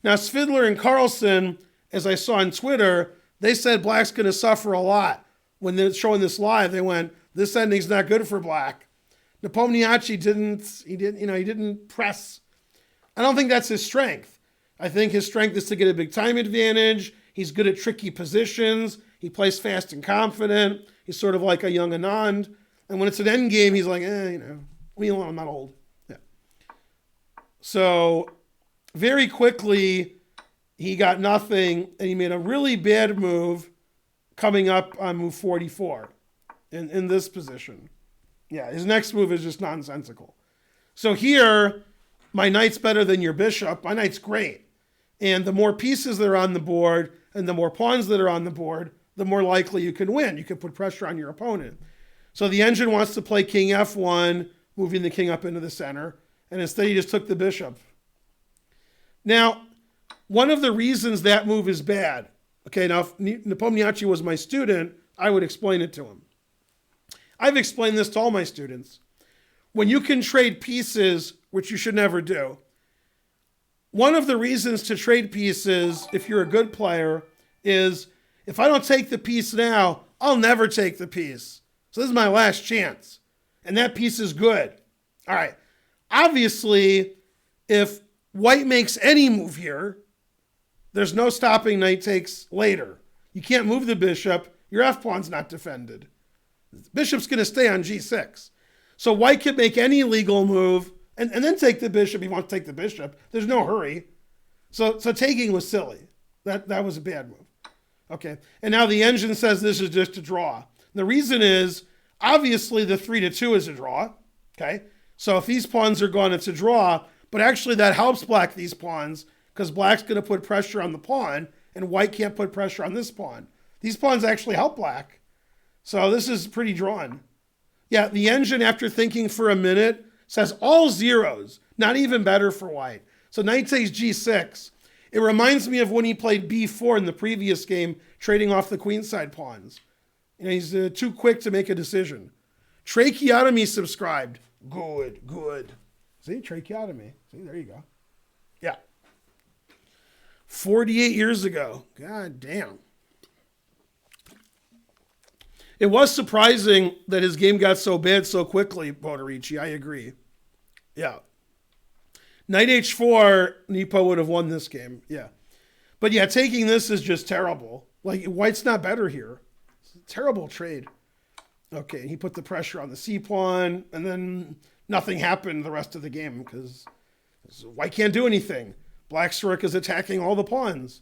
Now, Svidler and Carlsen, as I saw on Twitter, they said black's going to suffer a lot. When they're showing this live, they went, this ending's not good for black. Nepomniachtchi didn't press. I don't think that's his strength. I think his strength is to get a big time advantage. He's good at tricky positions. He plays fast and confident. He's sort of like a young Anand. And when it's an end game, he's like, I'm not old. Yeah. So very quickly, he got nothing, and he made a really bad move coming up on move 44 in this position. Yeah, his next move is just nonsensical. So here, my knight's better than your bishop. My knight's great. And the more pieces that are on the board and the more pawns that are on the board, the more likely you can win. You can put pressure on your opponent. So the engine wants to play king f1, moving the king up into the center. And instead he just took the bishop. Now, one of the reasons that move is bad, okay, now if Nepomniachtchi was my student, I would explain it to him. I've explained this to all my students. When you can trade pieces, which you should never do, one of the reasons to trade pieces, if you're a good player, is if I don't take the piece now, I'll never take the piece. So this is my last chance. And that piece is good. All right. Obviously, if white makes any move here, there's no stopping knight takes later. You can't move the bishop. Your f-pawn's not defended. The bishop's going to stay on g6. So white can make any legal move and then take the bishop. He wants to take the bishop. There's no hurry. So taking was silly. That was a bad move. Okay. And now the engine says this is just a draw. The reason is Obviously, the 3-2 is a draw. Okay, so if these pawns are gone, it's a draw. But actually, that helps black these pawns because black's going to put pressure on the pawn, and white can't put pressure on this pawn. These pawns actually help black. So this is pretty drawn. Yeah, the engine, after thinking for a minute, says all zeros. Not even better for white. So knight takes g6. It reminds me of when he played b4 in the previous game, trading off the queenside pawns. You know, he's too quick to make a decision. Tracheotomy subscribed. Good, good. See, tracheotomy. See, there you go. Yeah. 48 years ago. God damn. It was surprising that his game got so bad so quickly, Boterici. I agree. Yeah. Knight h4, Nepo would have won this game. Yeah. But yeah, taking this is just terrible. Like, white's not better here. It's a terrible trade. Okay, he put the pressure on the c pawn, and then nothing happened the rest of the game because white can't do anything. Black's rook is attacking all the pawns.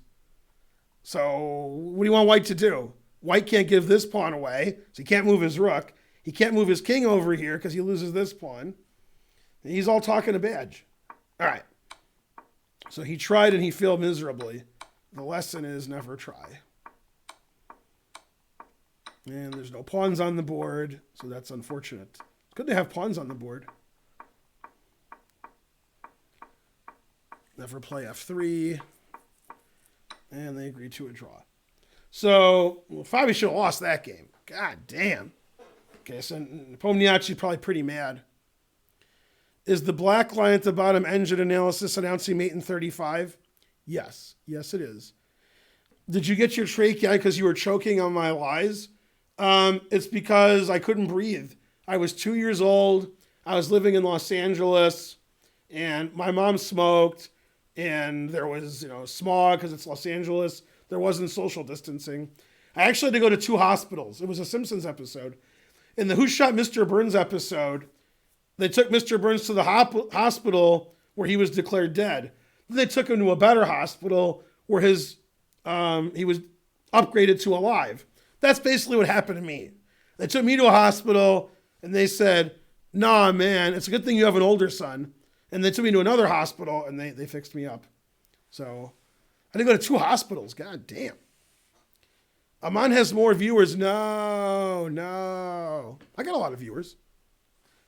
So what do you want white to do? White can't give this pawn away, so he can't move his rook. He can't move his king over here because he loses this pawn. And he's all talking a badge. All right. So he tried and he failed miserably. The lesson is never try. And there's no pawns on the board, so that's unfortunate. It's good to have pawns on the board. Never play f3. And they agree to a draw. So, well, Fabi should have lost that game. God damn. Okay, so Pomniachtchi's probably pretty mad. Is the black line at the bottom engine analysis announcing mate in 35? Yes. Yes, it is. Did you get your trachea because you were choking on my lies? It's because I couldn't breathe. I was 2 years old. I was living in Los Angeles, and my mom smoked, and there was, smog because it's Los Angeles. There wasn't social distancing. I actually had to go to 2 hospitals. It was a Simpsons episode. In the Who Shot Mr. Burns episode, they took Mr. Burns to the hospital where he was declared dead. Then they took him to a better hospital where he was upgraded to alive. That's basically what happened to me. They took me to a hospital and they said, nah, man, it's a good thing you have an older son. And they took me to another hospital and they fixed me up. So I had to go to 2 hospitals. God damn. Aman has more viewers. No. I got a lot of viewers.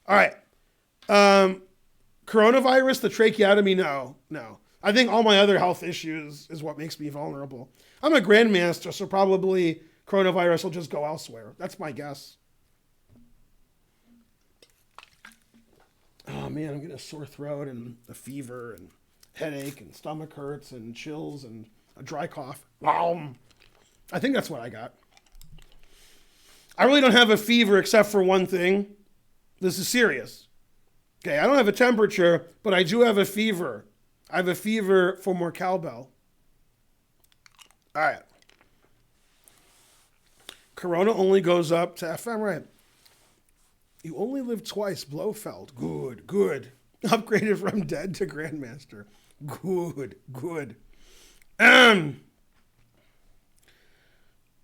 All right. Coronavirus, the tracheotomy, no. I think all my other health issues is what makes me vulnerable. I'm a grandmaster, so probably coronavirus will just go elsewhere. That's my guess. Oh man, I'm getting a sore throat and a fever and headache and stomach hurts and chills and a dry cough. I think that's what I got. I really don't have a fever except for one thing. This is serious. Okay, I don't have a temperature, but I do have a fever. I have a fever for more cowbell. All right. Corona only goes up to FM, right? You only live twice, Blofeld. Good. Upgraded from dead to grandmaster. Good. Well,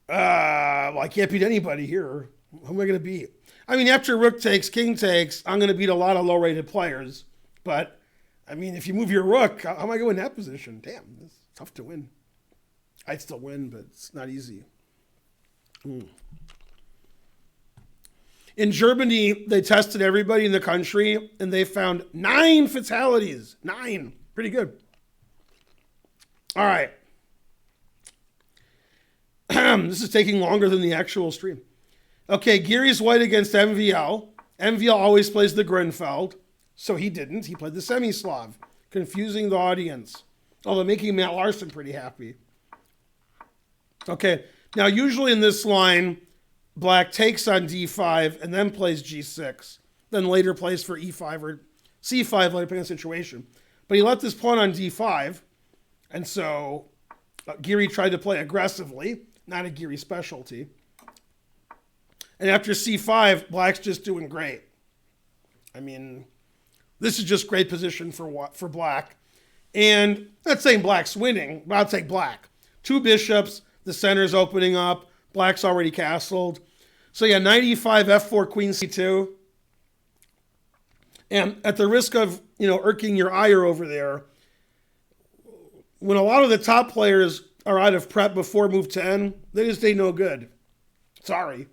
I can't beat anybody here. Who am I going to beat? I mean, after rook takes, king takes, I'm going to beat a lot of low-rated players. But, I mean, if you move your rook, how am I going to win that position? Damn, it's tough to win. I'd still win, but it's not easy. In Germany, they tested everybody in the country, and they found 9 fatalities. 9. Pretty good. All right. This is taking longer than the actual stream. Okay, Giri's white against MVL. MVL always plays the Grunfeld, so he didn't. He played the Semi-Slav, confusing the audience, although making Matt Larson pretty happy. Okay, now usually in this line, black takes on d5 and then plays g6, then later plays for e5 or c5, later depending on the situation. But he left this pawn on d5, and so Giri tried to play aggressively, not a Giri specialty. And after c5, black's just doing great. I mean, this is just great position for black. And I'm not saying black's winning, but I'll take black. 2 bishops, the center's opening up, black's already castled. So yeah, knight e5, f4, queen c2. And at the risk of, irking your ire over there, when a lot of the top players are out of prep before move 10, they just ain't no good. Sorry.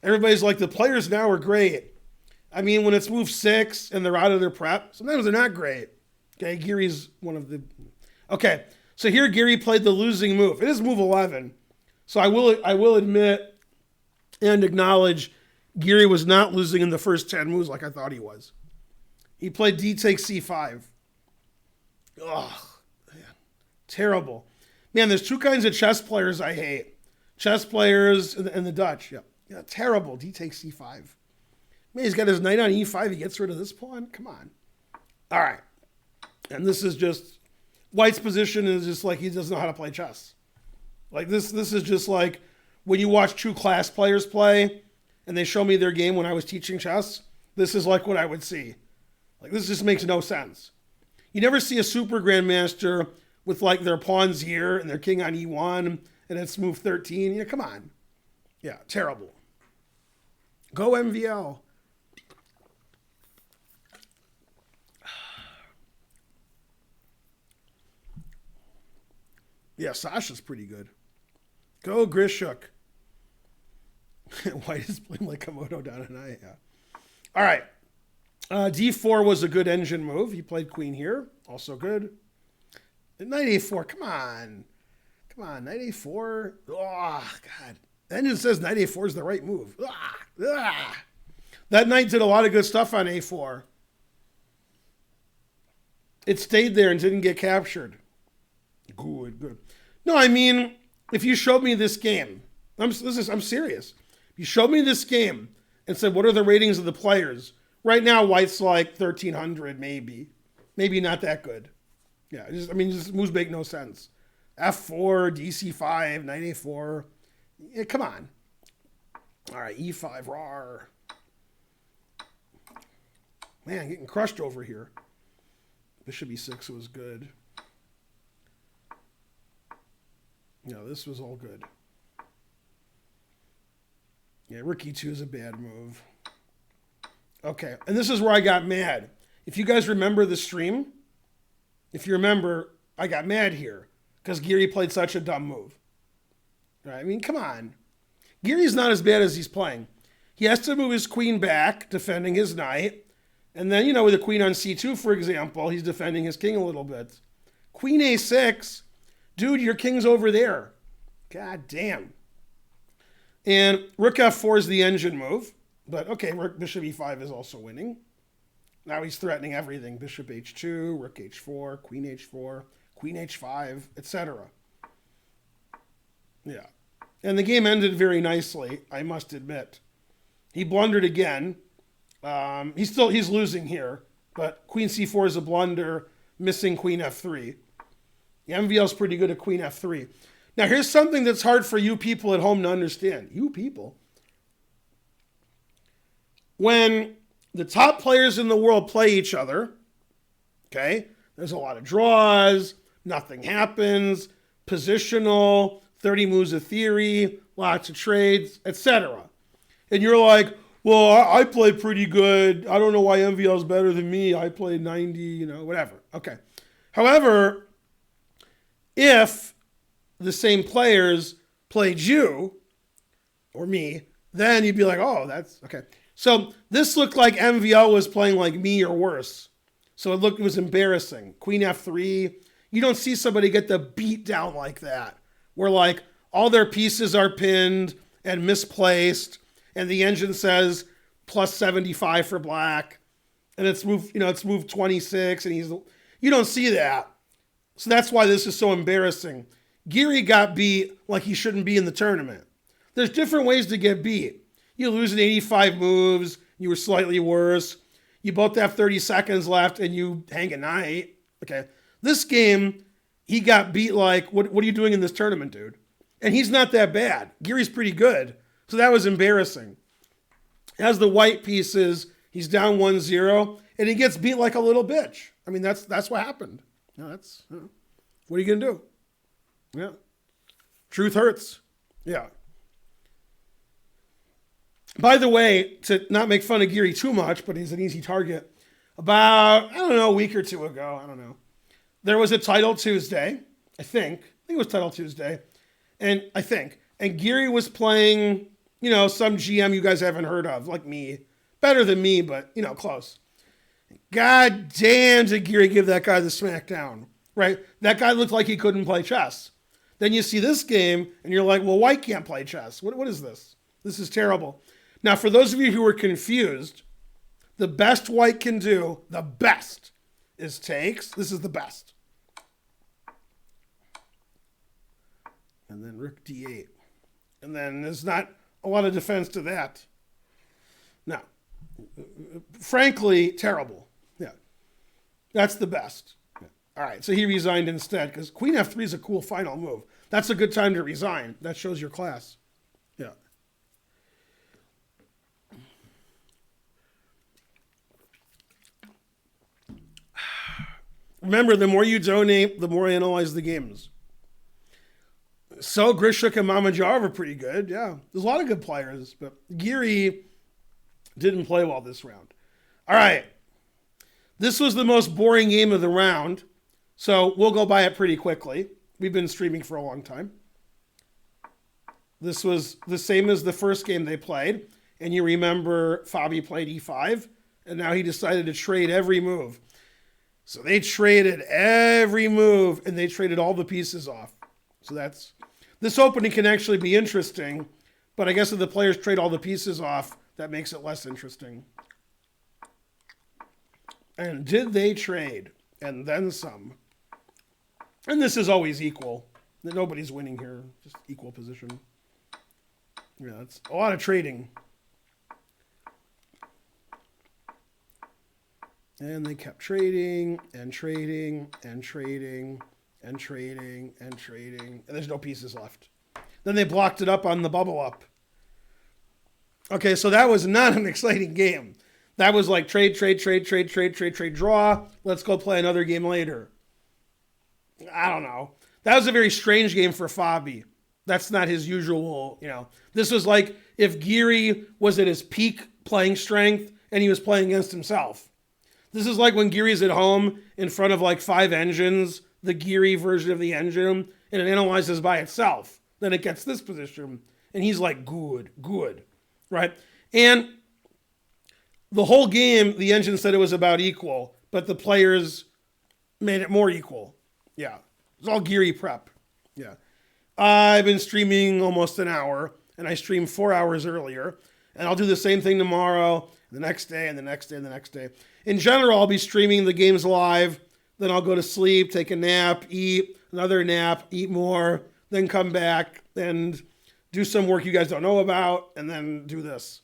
Everybody's like, the players now are great. I mean, when it's move 6 and they're out of their prep, sometimes they're not great. Okay, Giri's one of the... Okay, so here Giri played the losing move. It is move 11. So I will admit and acknowledge Giri was not losing in the first 10 moves like I thought he was. He played d takes c5. Ugh, man, terrible. Man, there's two kinds of chess players I hate. Chess players and the Dutch. Yeah, terrible. D takes c5. Man, he's got his knight on e5. He gets rid of this pawn. Come on. All right. And this is just... White's position is just like he doesn't know how to play chess. Like this is just like when you watch true class players play and they show me their game when I was teaching chess. This is like what I would see. Like this just makes no sense. You never see a super grandmaster with like their pawns here and their king on e1 and it's move 13. Yeah, come on. Yeah, terrible. Go MVL. Yeah, Sasha's pretty good. Go Grishuk. White is playing like Komodo down an eye. Yeah. All right. D4 was a good engine move. He played queen here. Also good. Knight A4. Come on. Knight A4. Oh, God. The engine says knight A4 is the right move. That knight did a lot of good stuff on A4. It stayed there and didn't get captured. Good. No, I mean, if you showed me this game, I'm serious. If you showed me this game and said, what are the ratings of the players? Right now, White's like 1,300, maybe. Maybe not that good. Yeah, just moves make no sense. F4, DC5, knight A4. Yeah, come on. All right, E5, rawr. Man, getting crushed over here. Bishop E6 was good. No, this was all good. Yeah, rook E2 is a bad move. Okay, and this is where I got mad. If you guys remember the stream, I got mad here because Giri played such a dumb move. Right? I mean, come on. Giri's not as bad as he's playing. He has to move his queen back, defending his knight. And then, with the queen on C2, for example, he's defending his king a little bit. Queen A6, dude, your king's over there. God damn. And rook F4 is the engine move. But, okay, bishop E5 is also winning. Now he's threatening everything. Bishop H2, rook H4, queen H5, etc. Yeah. And the game ended very nicely, I must admit. He blundered again. He's losing here. But queen C4 is a blunder, missing queen F3. The MVL's pretty good at queen F3. Now, here's something that's hard for you people at home to understand. You people. When the top players in the world play each other, okay, there's a lot of draws, nothing happens, positional, 30 moves of theory, lots of trades, etc. And you're like, well, I played pretty good. I don't know why MVL's better than me. I played 90, whatever. Okay. However, if the same players played you or me, then you'd be like, oh, that's okay. So this looked like MVL was playing like me or worse. So it was embarrassing. Queen F3. You don't see somebody get the beat down like that, where like all their pieces are pinned and misplaced, and the engine says plus 75 for black, and it's moved 26, and you don't see that. So that's why this is so embarrassing. Giri got beat like he shouldn't be in the tournament. There's different ways to get beat. You lose in 85 moves, you were slightly worse. You both have 30 seconds left and you hang a knight. Okay. This game, he got beat like, what are you doing in this tournament, dude? And he's not that bad. Giri's pretty good. So that was embarrassing. As the white pieces, he's down 1-0 and he gets beat like a little bitch. I mean, that's what happened. What are you going to do? Yeah. Truth hurts. Yeah. By the way, to not make fun of Giri too much, but he's an easy target, about, I don't know, a week or two ago, I don't know, there was a Title Tuesday, I think it was Title Tuesday, and Giri was playing, some GM you guys haven't heard of, like me. Better than me, but, close. God damn, did Giri give that guy the smackdown, right? That guy looked like he couldn't play chess. Then you see this game, and you're like, well, White can't play chess. What is this? This is terrible. Now, for those of you who are confused, the best White can do, the best, is takes. This is the best. And then Rook D8. And then there's not a lot of defense to that. No. Frankly, terrible. Yeah. That's the best. Yeah. All right, so he resigned instead because Queen F3 is a cool final move. That's a good time to resign. That shows your class. Yeah. Remember, the more you donate, the more I analyze the games. So Grishuk and Mamadjarov are pretty good. Yeah, there's a lot of good players, but Giri didn't play well this round. All right. This was the most boring game of the round, so we'll go by it pretty quickly. We've been streaming for a long time. This was the same as the first game they played, and you remember Fabi played E5, and now he decided to trade every move. So they traded every move, and they traded all the pieces off. So this opening can actually be interesting, but I guess if the players trade all the pieces off, that makes it less interesting. And did they trade? And then some. And this is always equal. Nobody's winning here. Just equal position. Yeah, it's a lot of trading. And they kept trading and trading and trading and trading and trading. And there's no pieces left. Then they blocked it up on the bubble up. Okay, so that was not an exciting game. That was like trade, draw. Let's go play another game later. I don't know. That was a very strange game for Fabi. That's not his usual, This was like if Giri was at his peak playing strength and he was playing against himself. This is like when Giri's at home in front of like 5 engines, the Giri version of the engine, and it analyzes by itself. Then it gets this position, and he's like, good, right? And the whole game, the engine said it was about equal, but the players made it more equal. Yeah, it's all Giri prep. Yeah. I've been streaming almost an hour, and I streamed 4 hours earlier, and I'll do the same thing tomorrow, the next day, and the next day, and the next day. In general, I'll be streaming the games live, then I'll go to sleep, take a nap, eat, another nap, eat more, then come back and do some work you guys don't know about, and then do this.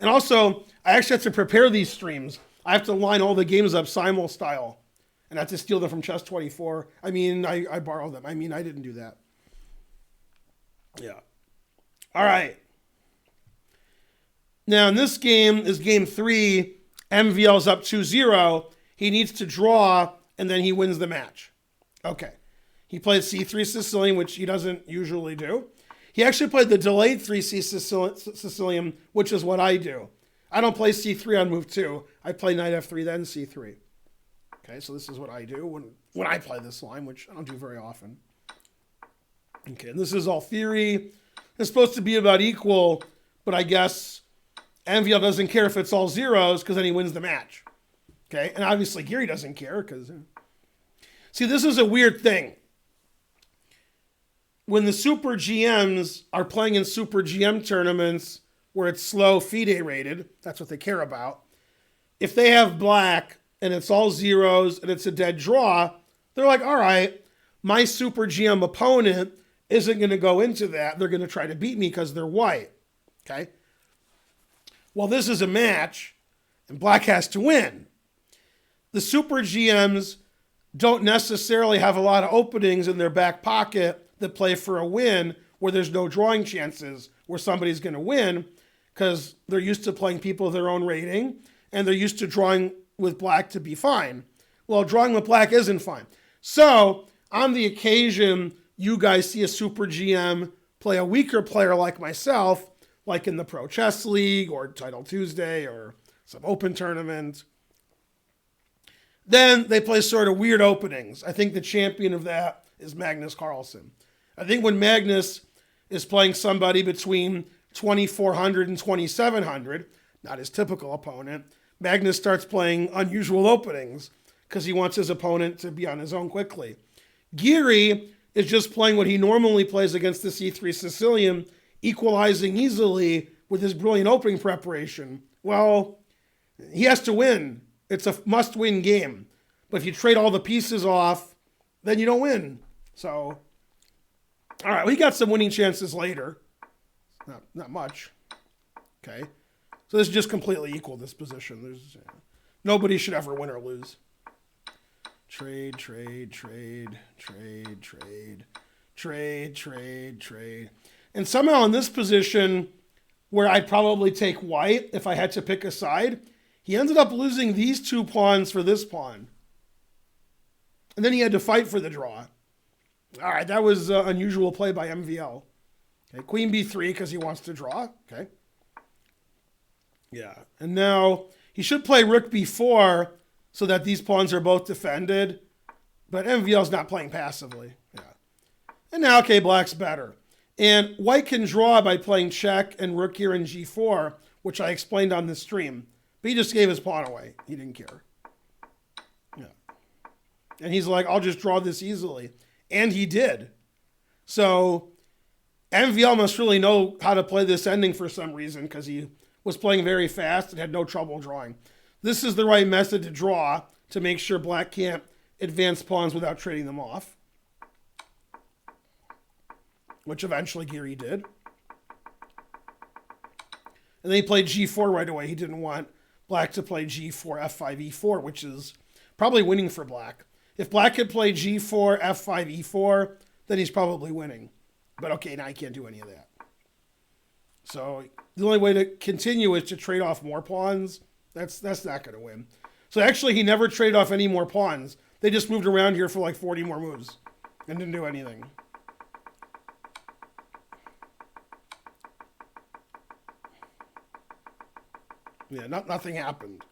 And also, I actually have to prepare these streams. I have to line all the games up simul style, and I have to steal them from Chess24. I mean, I borrowed them. I mean, I didn't do that. Yeah. All right. Now, in this game is game 3. MVL's up 2-0. He needs to draw, and then he wins the match. Okay. He played C3 Sicilian, which he doesn't usually do. He actually played the delayed 3C Sicilian, which is what I do. I don't play C3 on move 2. I play knight F3, then C3. Okay, so this is what I do when I play this line, which I don't do very often. Okay, and this is all theory. It's supposed to be about equal, but I guess MVL doesn't care if it's all zeros because then he wins the match. Okay, and obviously Giri doesn't care because... See, this is a weird thing. When the Super GMs are playing in Super GM tournaments where it's slow FIDE rated, that's what they care about. If they have black and it's all zeros and it's a dead draw, they're like, all right, my Super GM opponent isn't going to go into that. They're going to try to beat me because they're white. Okay? Well, this is a match and black has to win. The Super GMs don't necessarily have a lot of openings in their back pocket that play for a win where there's no drawing chances where somebody's going to win because they're used to playing people of their own rating and they're used to drawing with black to be fine. Well, drawing with black isn't fine. So on the occasion you guys see a Super GM play a weaker player like myself, like in the Pro Chess League or Title Tuesday or some open tournament. Then they play sort of weird openings. I think the champion of that is Magnus Carlsen. I think when Magnus is playing somebody between 2,400 and 2,700, not his typical opponent, Magnus starts playing unusual openings because he wants his opponent to be on his own quickly. Giri is just playing what he normally plays against the C3 Sicilian, equalizing easily with his brilliant opening preparation. Well, he has to win. It's a must-win game. But if you trade all the pieces off, then you don't win. So, all right, we got some winning chances later. Not much. Okay. So this is just completely equal, this position. Nobody should ever win or lose. Trade. And somehow in this position, where I'd probably take white if I had to pick a side, he ended up losing these two pawns for this pawn. And then he had to fight for the draw. All right, that was an unusual play by MVL. Okay, queen b3 because he wants to draw. Okay. Yeah, and now he should play rook b4 so that these pawns are both defended. But MVL's not playing passively. Yeah. And now, okay, black's better. And white can draw by playing check and rook here in g4, which I explained on the stream. But he just gave his pawn away. He didn't care. Yeah. And he's like, I'll just draw this easily. And he did. So MVL must really know how to play this ending for some reason because he was playing very fast and had no trouble drawing. This is the right method to draw to make sure black can't advance pawns without trading them off, which eventually Giri did. And then he played g4 right away. He didn't want black to play g4, f5, e4, which is probably winning for black. If black had played g4, f5, e4, then he's probably winning. But okay, now he can't do any of that. So the only way to continue is to trade off more pawns. That's not going to win. So actually, he never traded off any more pawns. They just moved around here for like 40 more moves and didn't do anything. Yeah, nothing happened.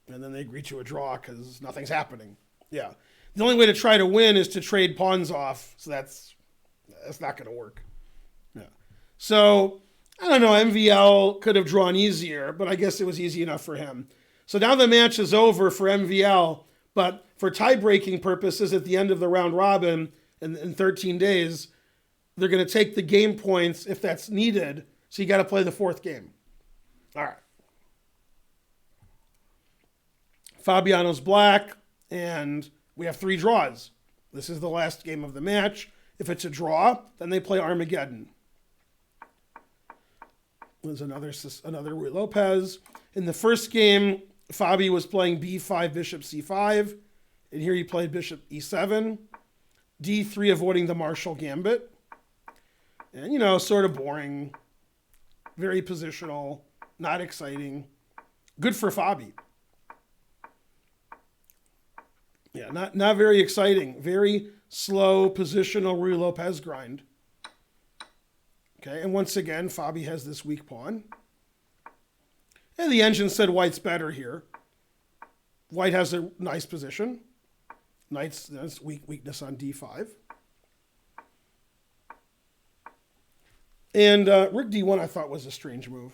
And then they agree to a draw because nothing's happening. Yeah. The only way to try to win is to trade pawns off. So that's not going to work. Yeah. So, I don't know, MVL could have drawn easier, but I guess it was easy enough for him. So now the match is over for MVL, but for tie-breaking purposes at the end of the round robin in 13 days, they're going to take the game points if that's needed. So you got to play the fourth game. All right. Fabiano's black, and we have 3 draws. This is the last game of the match. If it's a draw, then they play Armageddon. There's another Rui Lopez. In the first game, Fabi was playing b5, bishop c5. And here he played bishop e7. d3, avoiding the Marshall Gambit. And, sort of boring. Very positional. Not exciting. Good for Fabi. Yeah, not very exciting. Very slow positional Rui Lopez grind. Okay, and once again, Fabi has this weak pawn. And the engine said white's better here. White has a nice position. Knight's weakness on d5. And rook d1 I thought was a strange move.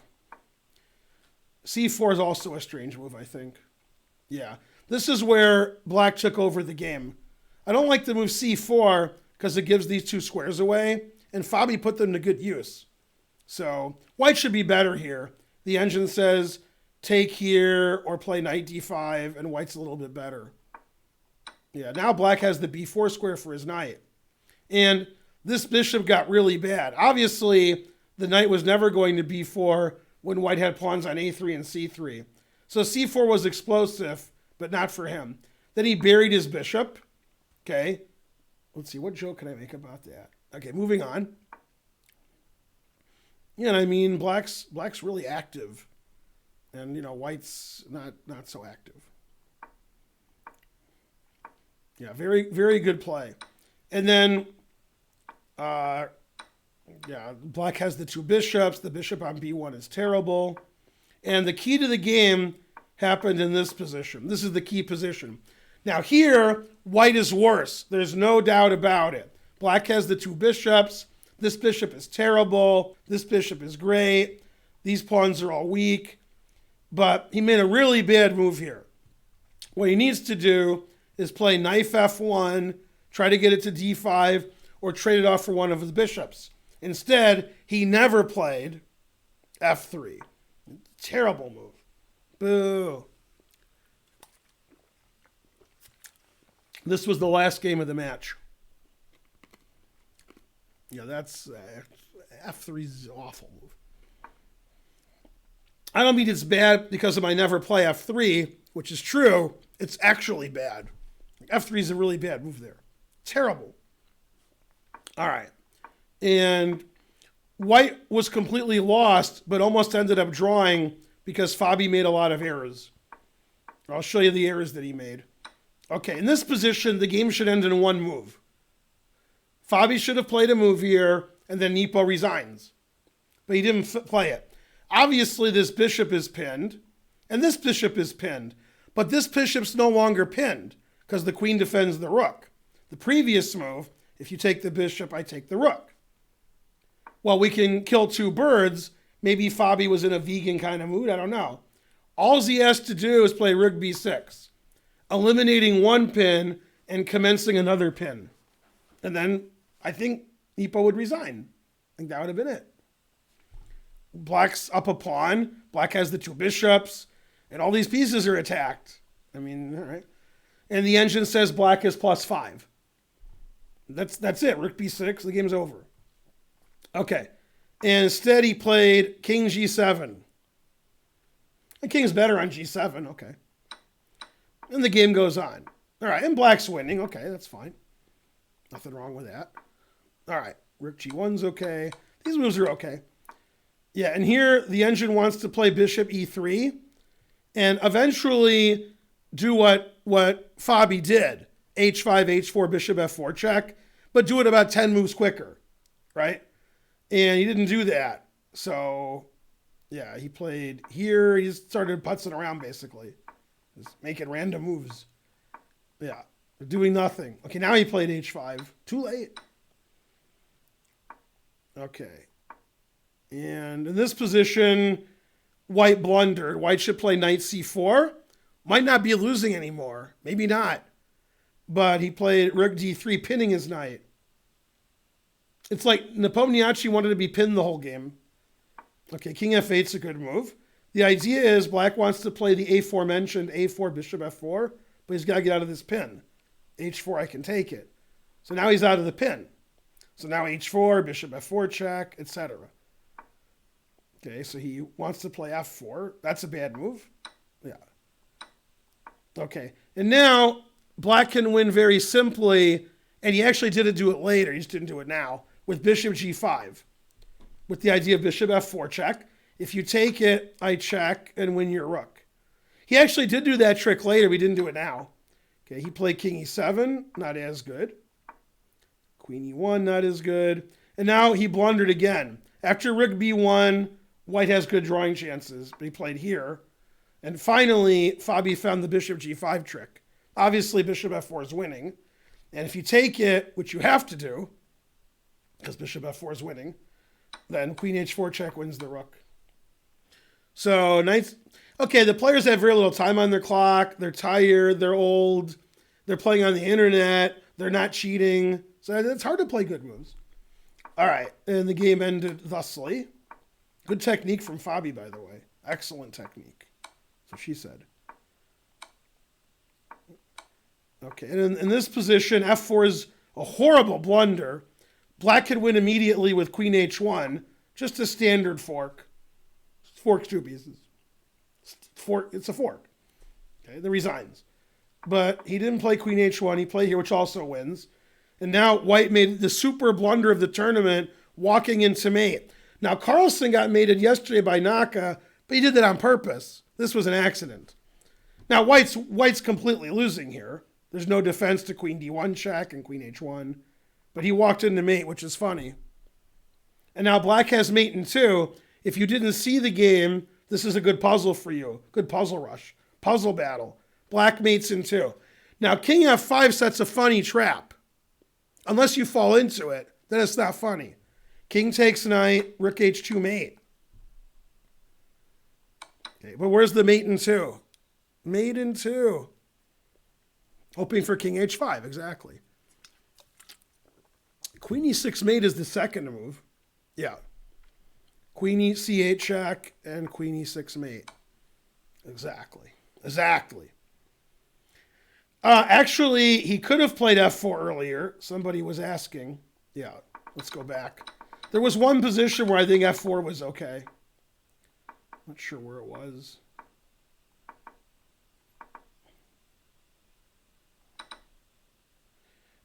c4 is also a strange move, I think. Yeah. This is where black took over the game. I don't like the move c4 because it gives these 2 squares away, and Fabi put them to good use. So white should be better here. The engine says take here or play knight d5, and white's a little bit better. Yeah, now black has the b4 square for his knight. And this bishop got really bad. Obviously, the knight was never going to b4 when white had pawns on a3 and c3. So c4 was explosive, but not for him. Then he buried his bishop. Okay. Let's see, what joke can I make about that? Okay, moving on. Yeah, I mean, black's really active. And, white's not so active. Yeah, very, very good play. And then Yeah, black has the two bishops. The bishop on b1 is terrible. And the key to the game happened in this position. This is the key position. Now here, white is worse. There's no doubt about it. Black has the two bishops. This bishop is terrible. This bishop is great. These pawns are all weak. But he made a really bad move here. What he needs to do is play knife f1, try to get it to d5, or trade it off for one of the bishops. Instead, he never played f3. Terrible move. Boo. This was the last game of the match. Yeah, that's f3 is an awful move. I don't mean it's bad because of my never play f3, which is true. It's actually bad. f3 is a really bad move there. Terrible. All right. And white was completely lost, but almost ended up drawing because Fabi made a lot of errors. I'll show you the errors that he made. Okay, in this position, the game should end in one move. Fabi should have played a move here, and then Nepo resigns. But he didn't play it. Obviously, this bishop is pinned, and this bishop is pinned. But this bishop's no longer pinned, because the queen defends the rook. The previous move, if you take the bishop, I take the rook. Well, we can kill two birds. Maybe Fabi was in a vegan kind of mood. I don't know. All he has to do is play rook b6, eliminating one pin and commencing another pin. And then I think Nepo would resign. I think that would have been it. Black's up a pawn. Black has the two bishops. And all these pieces are attacked. I mean, all right. And the engine says black is +5. That's it. Rook b6. The game's over. Okay. And instead he played king g7. The king's better on g7. Okay. And the game goes on. All right. And black's winning. Okay, that's fine. Nothing wrong with that. All right. Rook g1's okay. These moves are okay. Yeah, and here the engine wants to play bishop e3 and eventually do what Fabi did. h5, h4, bishop f4 check, but do it about 10 moves quicker, right? And he didn't do that. So, yeah, he played here. He just started putzing around, basically. Just making random moves. Yeah, doing nothing. Okay, now he played h5. Too late. Okay. And in this position, white blundered. White should play knight c4. Might not be losing anymore. Maybe not. But he played rook d3, pinning his knight. It's like Nepomniachtchi wanted to be pinned the whole game. Okay, king f8's a good move. The idea is black wants to play the aforementioned a4, bishop f4, but he's got to get out of this pin. h4, I can take it. So now he's out of the pin. So now h4, bishop f4 check, etc. Okay, so he wants to play f4. That's a bad move. Yeah. Okay, and now black can win very simply, and he actually didn't do it later. He just didn't do it now, with bishop g5, with the idea of bishop f4 check. If you take it, I check and win your rook. He actually did do that trick later. We didn't do it now. Okay, he played king e7, not as good. Queen e1, not as good. And now he blundered again. After rook b1, white has good drawing chances, but he played here. And finally, Fabi found the bishop g5 trick. Obviously, bishop f4 is winning. And if you take it, which you have to do, because bishop f4 is winning, then queen h4 check wins the rook. So, nice. Okay, the players have very little time on their clock. They're tired. They're old. They're playing on the internet. They're not cheating. So it's hard to play good moves. All right, and the game ended thusly. Good technique from Fabi, by the way. Excellent technique. So she said. Okay, and in this position, f4 is a horrible blunder. Black could win immediately with queen h1. Just a standard fork. Forks two pieces. It's a fork. Okay, that resigns. But he didn't play queen h1. He played here, which also wins. And now white made the super blunder of the tournament, walking into mate. Now, Carlsen got mated yesterday by Naka, but he did that on purpose. This was an accident. Now, white's completely losing here. There's no defense to queen d1 check and queen h1. But he walked into mate, which is funny. And now black has mate in 2. If you didn't see the game, this is a good puzzle for you. Good puzzle rush. Puzzle battle. Black mates in 2. Now, king f5 sets a funny trap. Unless you fall into it, then it's not funny. King takes knight, rook h2 mate. Okay, but where's the mate in 2? Mate in 2. Hoping for king h5, exactly. Queen e6 mate is the second move. Yeah. Queen c8 check and queen e6 mate. Exactly. Actually, he could have played f4 earlier. Somebody was asking. Yeah, let's go back. There was one position where I think f4 was okay. Not sure where it was.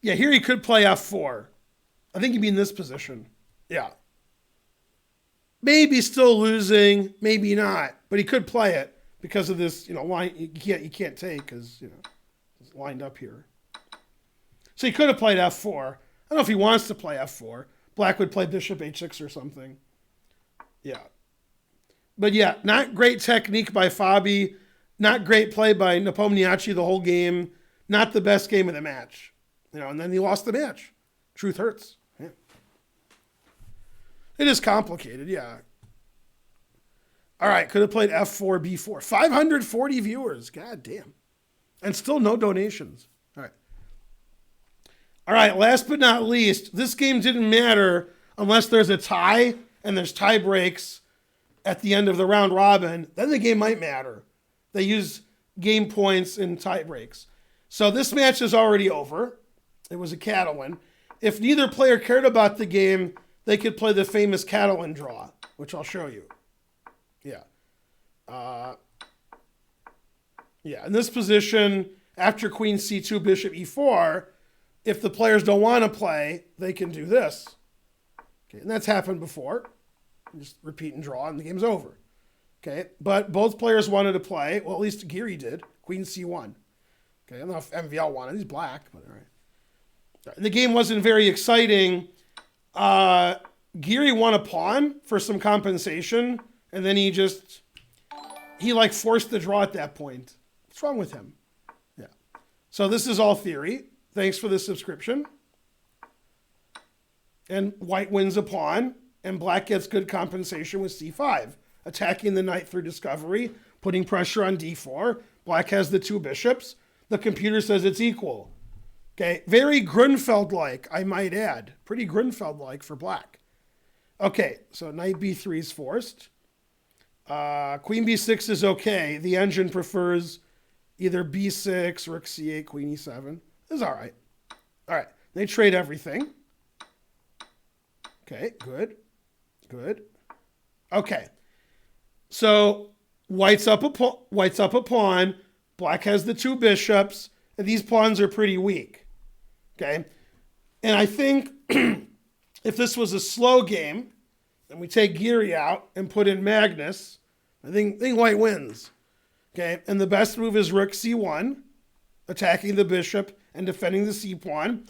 Yeah, here he could play f4. I think he'd be in this position. Yeah. Maybe still losing, maybe not, but he could play it because of this, line. You can't take because, it's lined up here. So he could have played f4. I don't know if he wants to play f4. Black would play bishop h6 or something. Yeah. But yeah, not great technique by Fabi. Not great play by Nepomniachtchi the whole game. Not the best game of the match. And then he lost the match. Truth hurts. Yeah. It is complicated, yeah. All right, could have played f4, b4. 540 viewers. God damn. And still no donations. All right, last but not least, this game didn't matter unless there's a tie and there's tie breaks at the end of the round robin. Then the game might matter. They use game points in tie breaks. So this match is already over. It was a Catalan. If neither player cared about the game, they could play the famous Catalan draw, which I'll show you. Yeah. In this position, after queen c2, bishop e4, if the players don't want to play, they can do this. Okay, and that's happened before. Just repeat and draw, and the game's over. Okay, but both players wanted to play. Well, at least Giri did. Queen c1. Okay, I don't know if MVL wanted. He's black, but all right. The game wasn't very exciting. Giri won a pawn for some compensation, and then he forced the draw at that point. What's wrong with him? Yeah. So this is all theory. Thanks for the subscription. And white wins a pawn, and black gets good compensation with c5, attacking the knight through discovery, putting pressure on d4. Black has the 2 bishops. The computer says it's equal. Okay, very Grunfeld-like, I might add. Pretty Grunfeld-like for black. Okay, so knight b3 is forced. Queen b6 is okay. The engine prefers either b6, rook c8, queen e7. This is all right. All right, they trade everything. Okay, good. Okay, so white's up a pawn. Black has the 2 bishops, and these pawns are pretty weak. Okay, and I think if this was a slow game, and we take Giri out and put in Magnus, I think white wins. Okay, and the best move is rook c1, attacking the bishop and defending the c-pawn,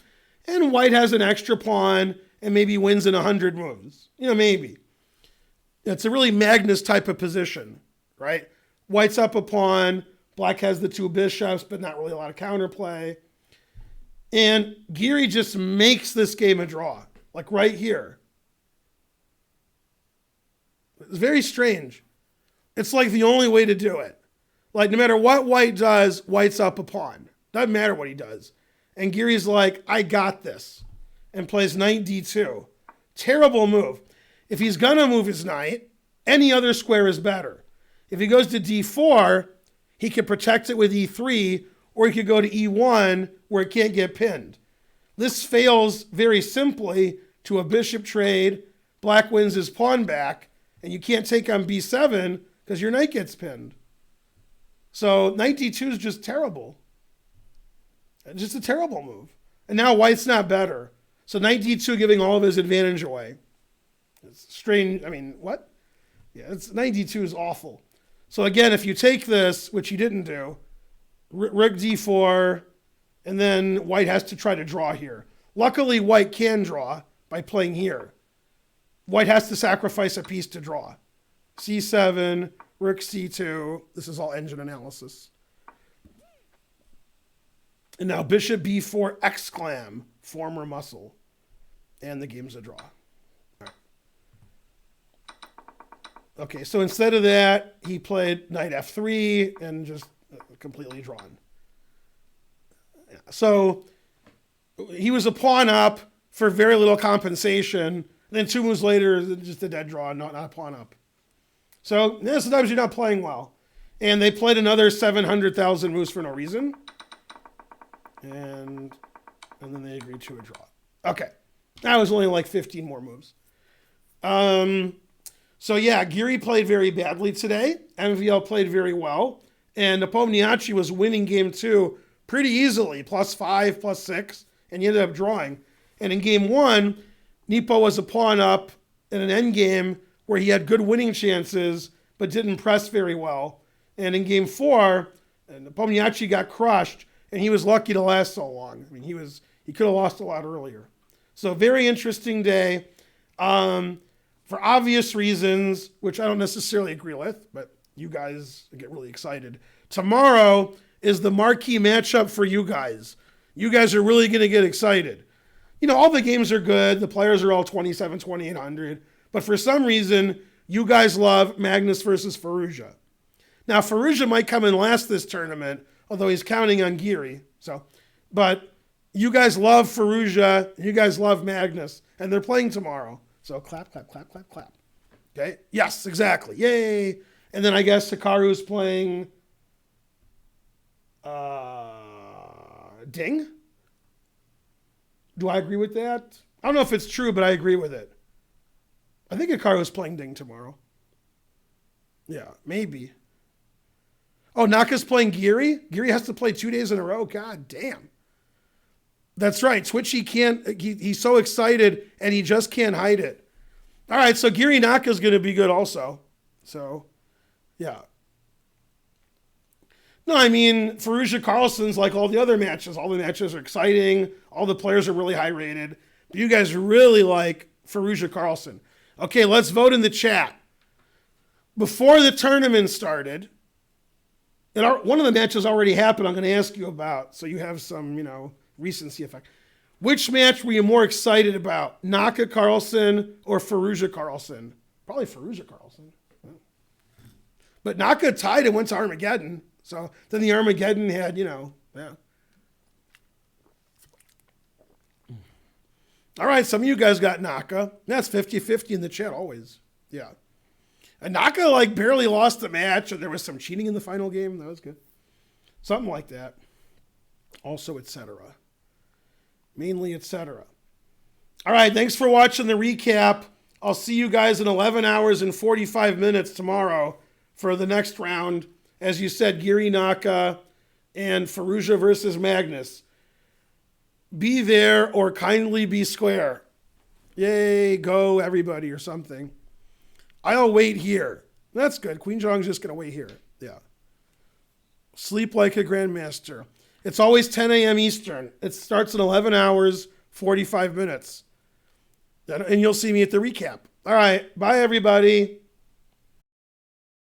and white has an extra pawn and maybe wins in 100 moves. Maybe. It's a really Magnus type of position, right? White's up a pawn, black has the 2 bishops, but not really a lot of counterplay. And Giri just makes this game a draw, like right here. It's very strange. It's like the only way to do it. Like no matter what white does, white's up a pawn. Doesn't matter what he does. And Giri's like, I got this. And plays knight d2. Terrible move. If he's going to move his knight, any other square is better. If he goes to d4, he can protect it with e3, or he could go to e1 where it can't get pinned. This fails very simply to a bishop trade. Black wins his pawn back, and you can't take on b7 because your knight gets pinned. So knight d2 is just terrible. It's just a terrible move. And now white's not better. So knight d2 giving all of his advantage away. It's strange. I mean, what? Yeah, knight d2 is awful. So again, if you take this, which you didn't do, rook d4, and then white has to try to draw here. Luckily, white can draw by playing here. White has to sacrifice a piece to draw. C7, rook C2. This is all engine analysis. And now bishop B4, exclam, former muscle. And the game's a draw. All right. Okay, so instead of that, he played knight F3 and just completely drawn. Yeah. So he was a pawn up for very little compensation. Then 2 moves later, just a dead draw, not a pawn up. So sometimes you're not playing well. And they played another 700,000 moves for no reason. And then they agreed to a draw. Okay. That was only like 15 more moves. So yeah, Giri played very badly today. MVL played very well. And Nepomniachtchi was winning game 2 pretty easily, +5, +6, and he ended up drawing. And in game 1, Nepo was a pawn up in an endgame where he had good winning chances, but didn't press very well. And in game 4, Nepomniachtchi got crushed, and he was lucky to last so long. I mean, he could have lost a lot earlier. So very interesting day. For obvious reasons, which I don't necessarily agree with, but you guys get really excited. Tomorrow is the marquee matchup for you guys. You guys are really going to get excited. You know, all the games are good. The players are all 27, 2800. But for some reason, you guys love Magnus versus Firouzja. Now, Firouzja might come in last this tournament, although he's counting on Giri. But you guys love Firouzja. You guys love Magnus. And they're playing tomorrow. So clap, clap, clap, clap, clap. Okay? Yes, exactly. Yay. And then I guess Hikaru's playing Ding. Do I agree with that? I don't know if it's true, but I agree with it. I think Hikaru's playing Ding tomorrow. Yeah, maybe. Oh, Naka's playing Giri? Giri has to play 2 days in a row? God damn. That's right. Twitchy can't, he's so excited and he just can't hide it. All right, so Giri Naka's going to be good also. So, yeah. No, I mean, Firouzja Carlsen's like all the other matches. All the matches are exciting. All the players are really high rated. But you guys really like Firouzja Carlsen. Okay, let's vote in the chat. Before the tournament started, and one of the matches already happened I'm going to ask you about, so you have some, recency effect. Which match were you more excited about? Naka Carlsen or Firouzja Carlsen? Probably Firouzja Carlsen. But Naka tied and went to Armageddon. So then the Armageddon had, yeah. All right, some of you guys got Naka. That's 50-50 in the chat always. Yeah. And Naka barely lost the match, and there was some cheating in the final game. That was good. Something like that. Also, etc. Mainly, etc. All right, thanks for watching the recap. I'll see you guys in 11 hours and 45 minutes tomorrow for the next round. As you said, Giri Naka and Firouzja versus Magnus. Be there or kindly be square. Yay, go everybody or something. I'll wait here. That's good. Queen Zhang's just going to wait here. Yeah. Sleep like a grandmaster. It's always 10 a.m. Eastern. It starts in 11 hours, 45 minutes. And you'll see me at the recap. All right. Bye, everybody.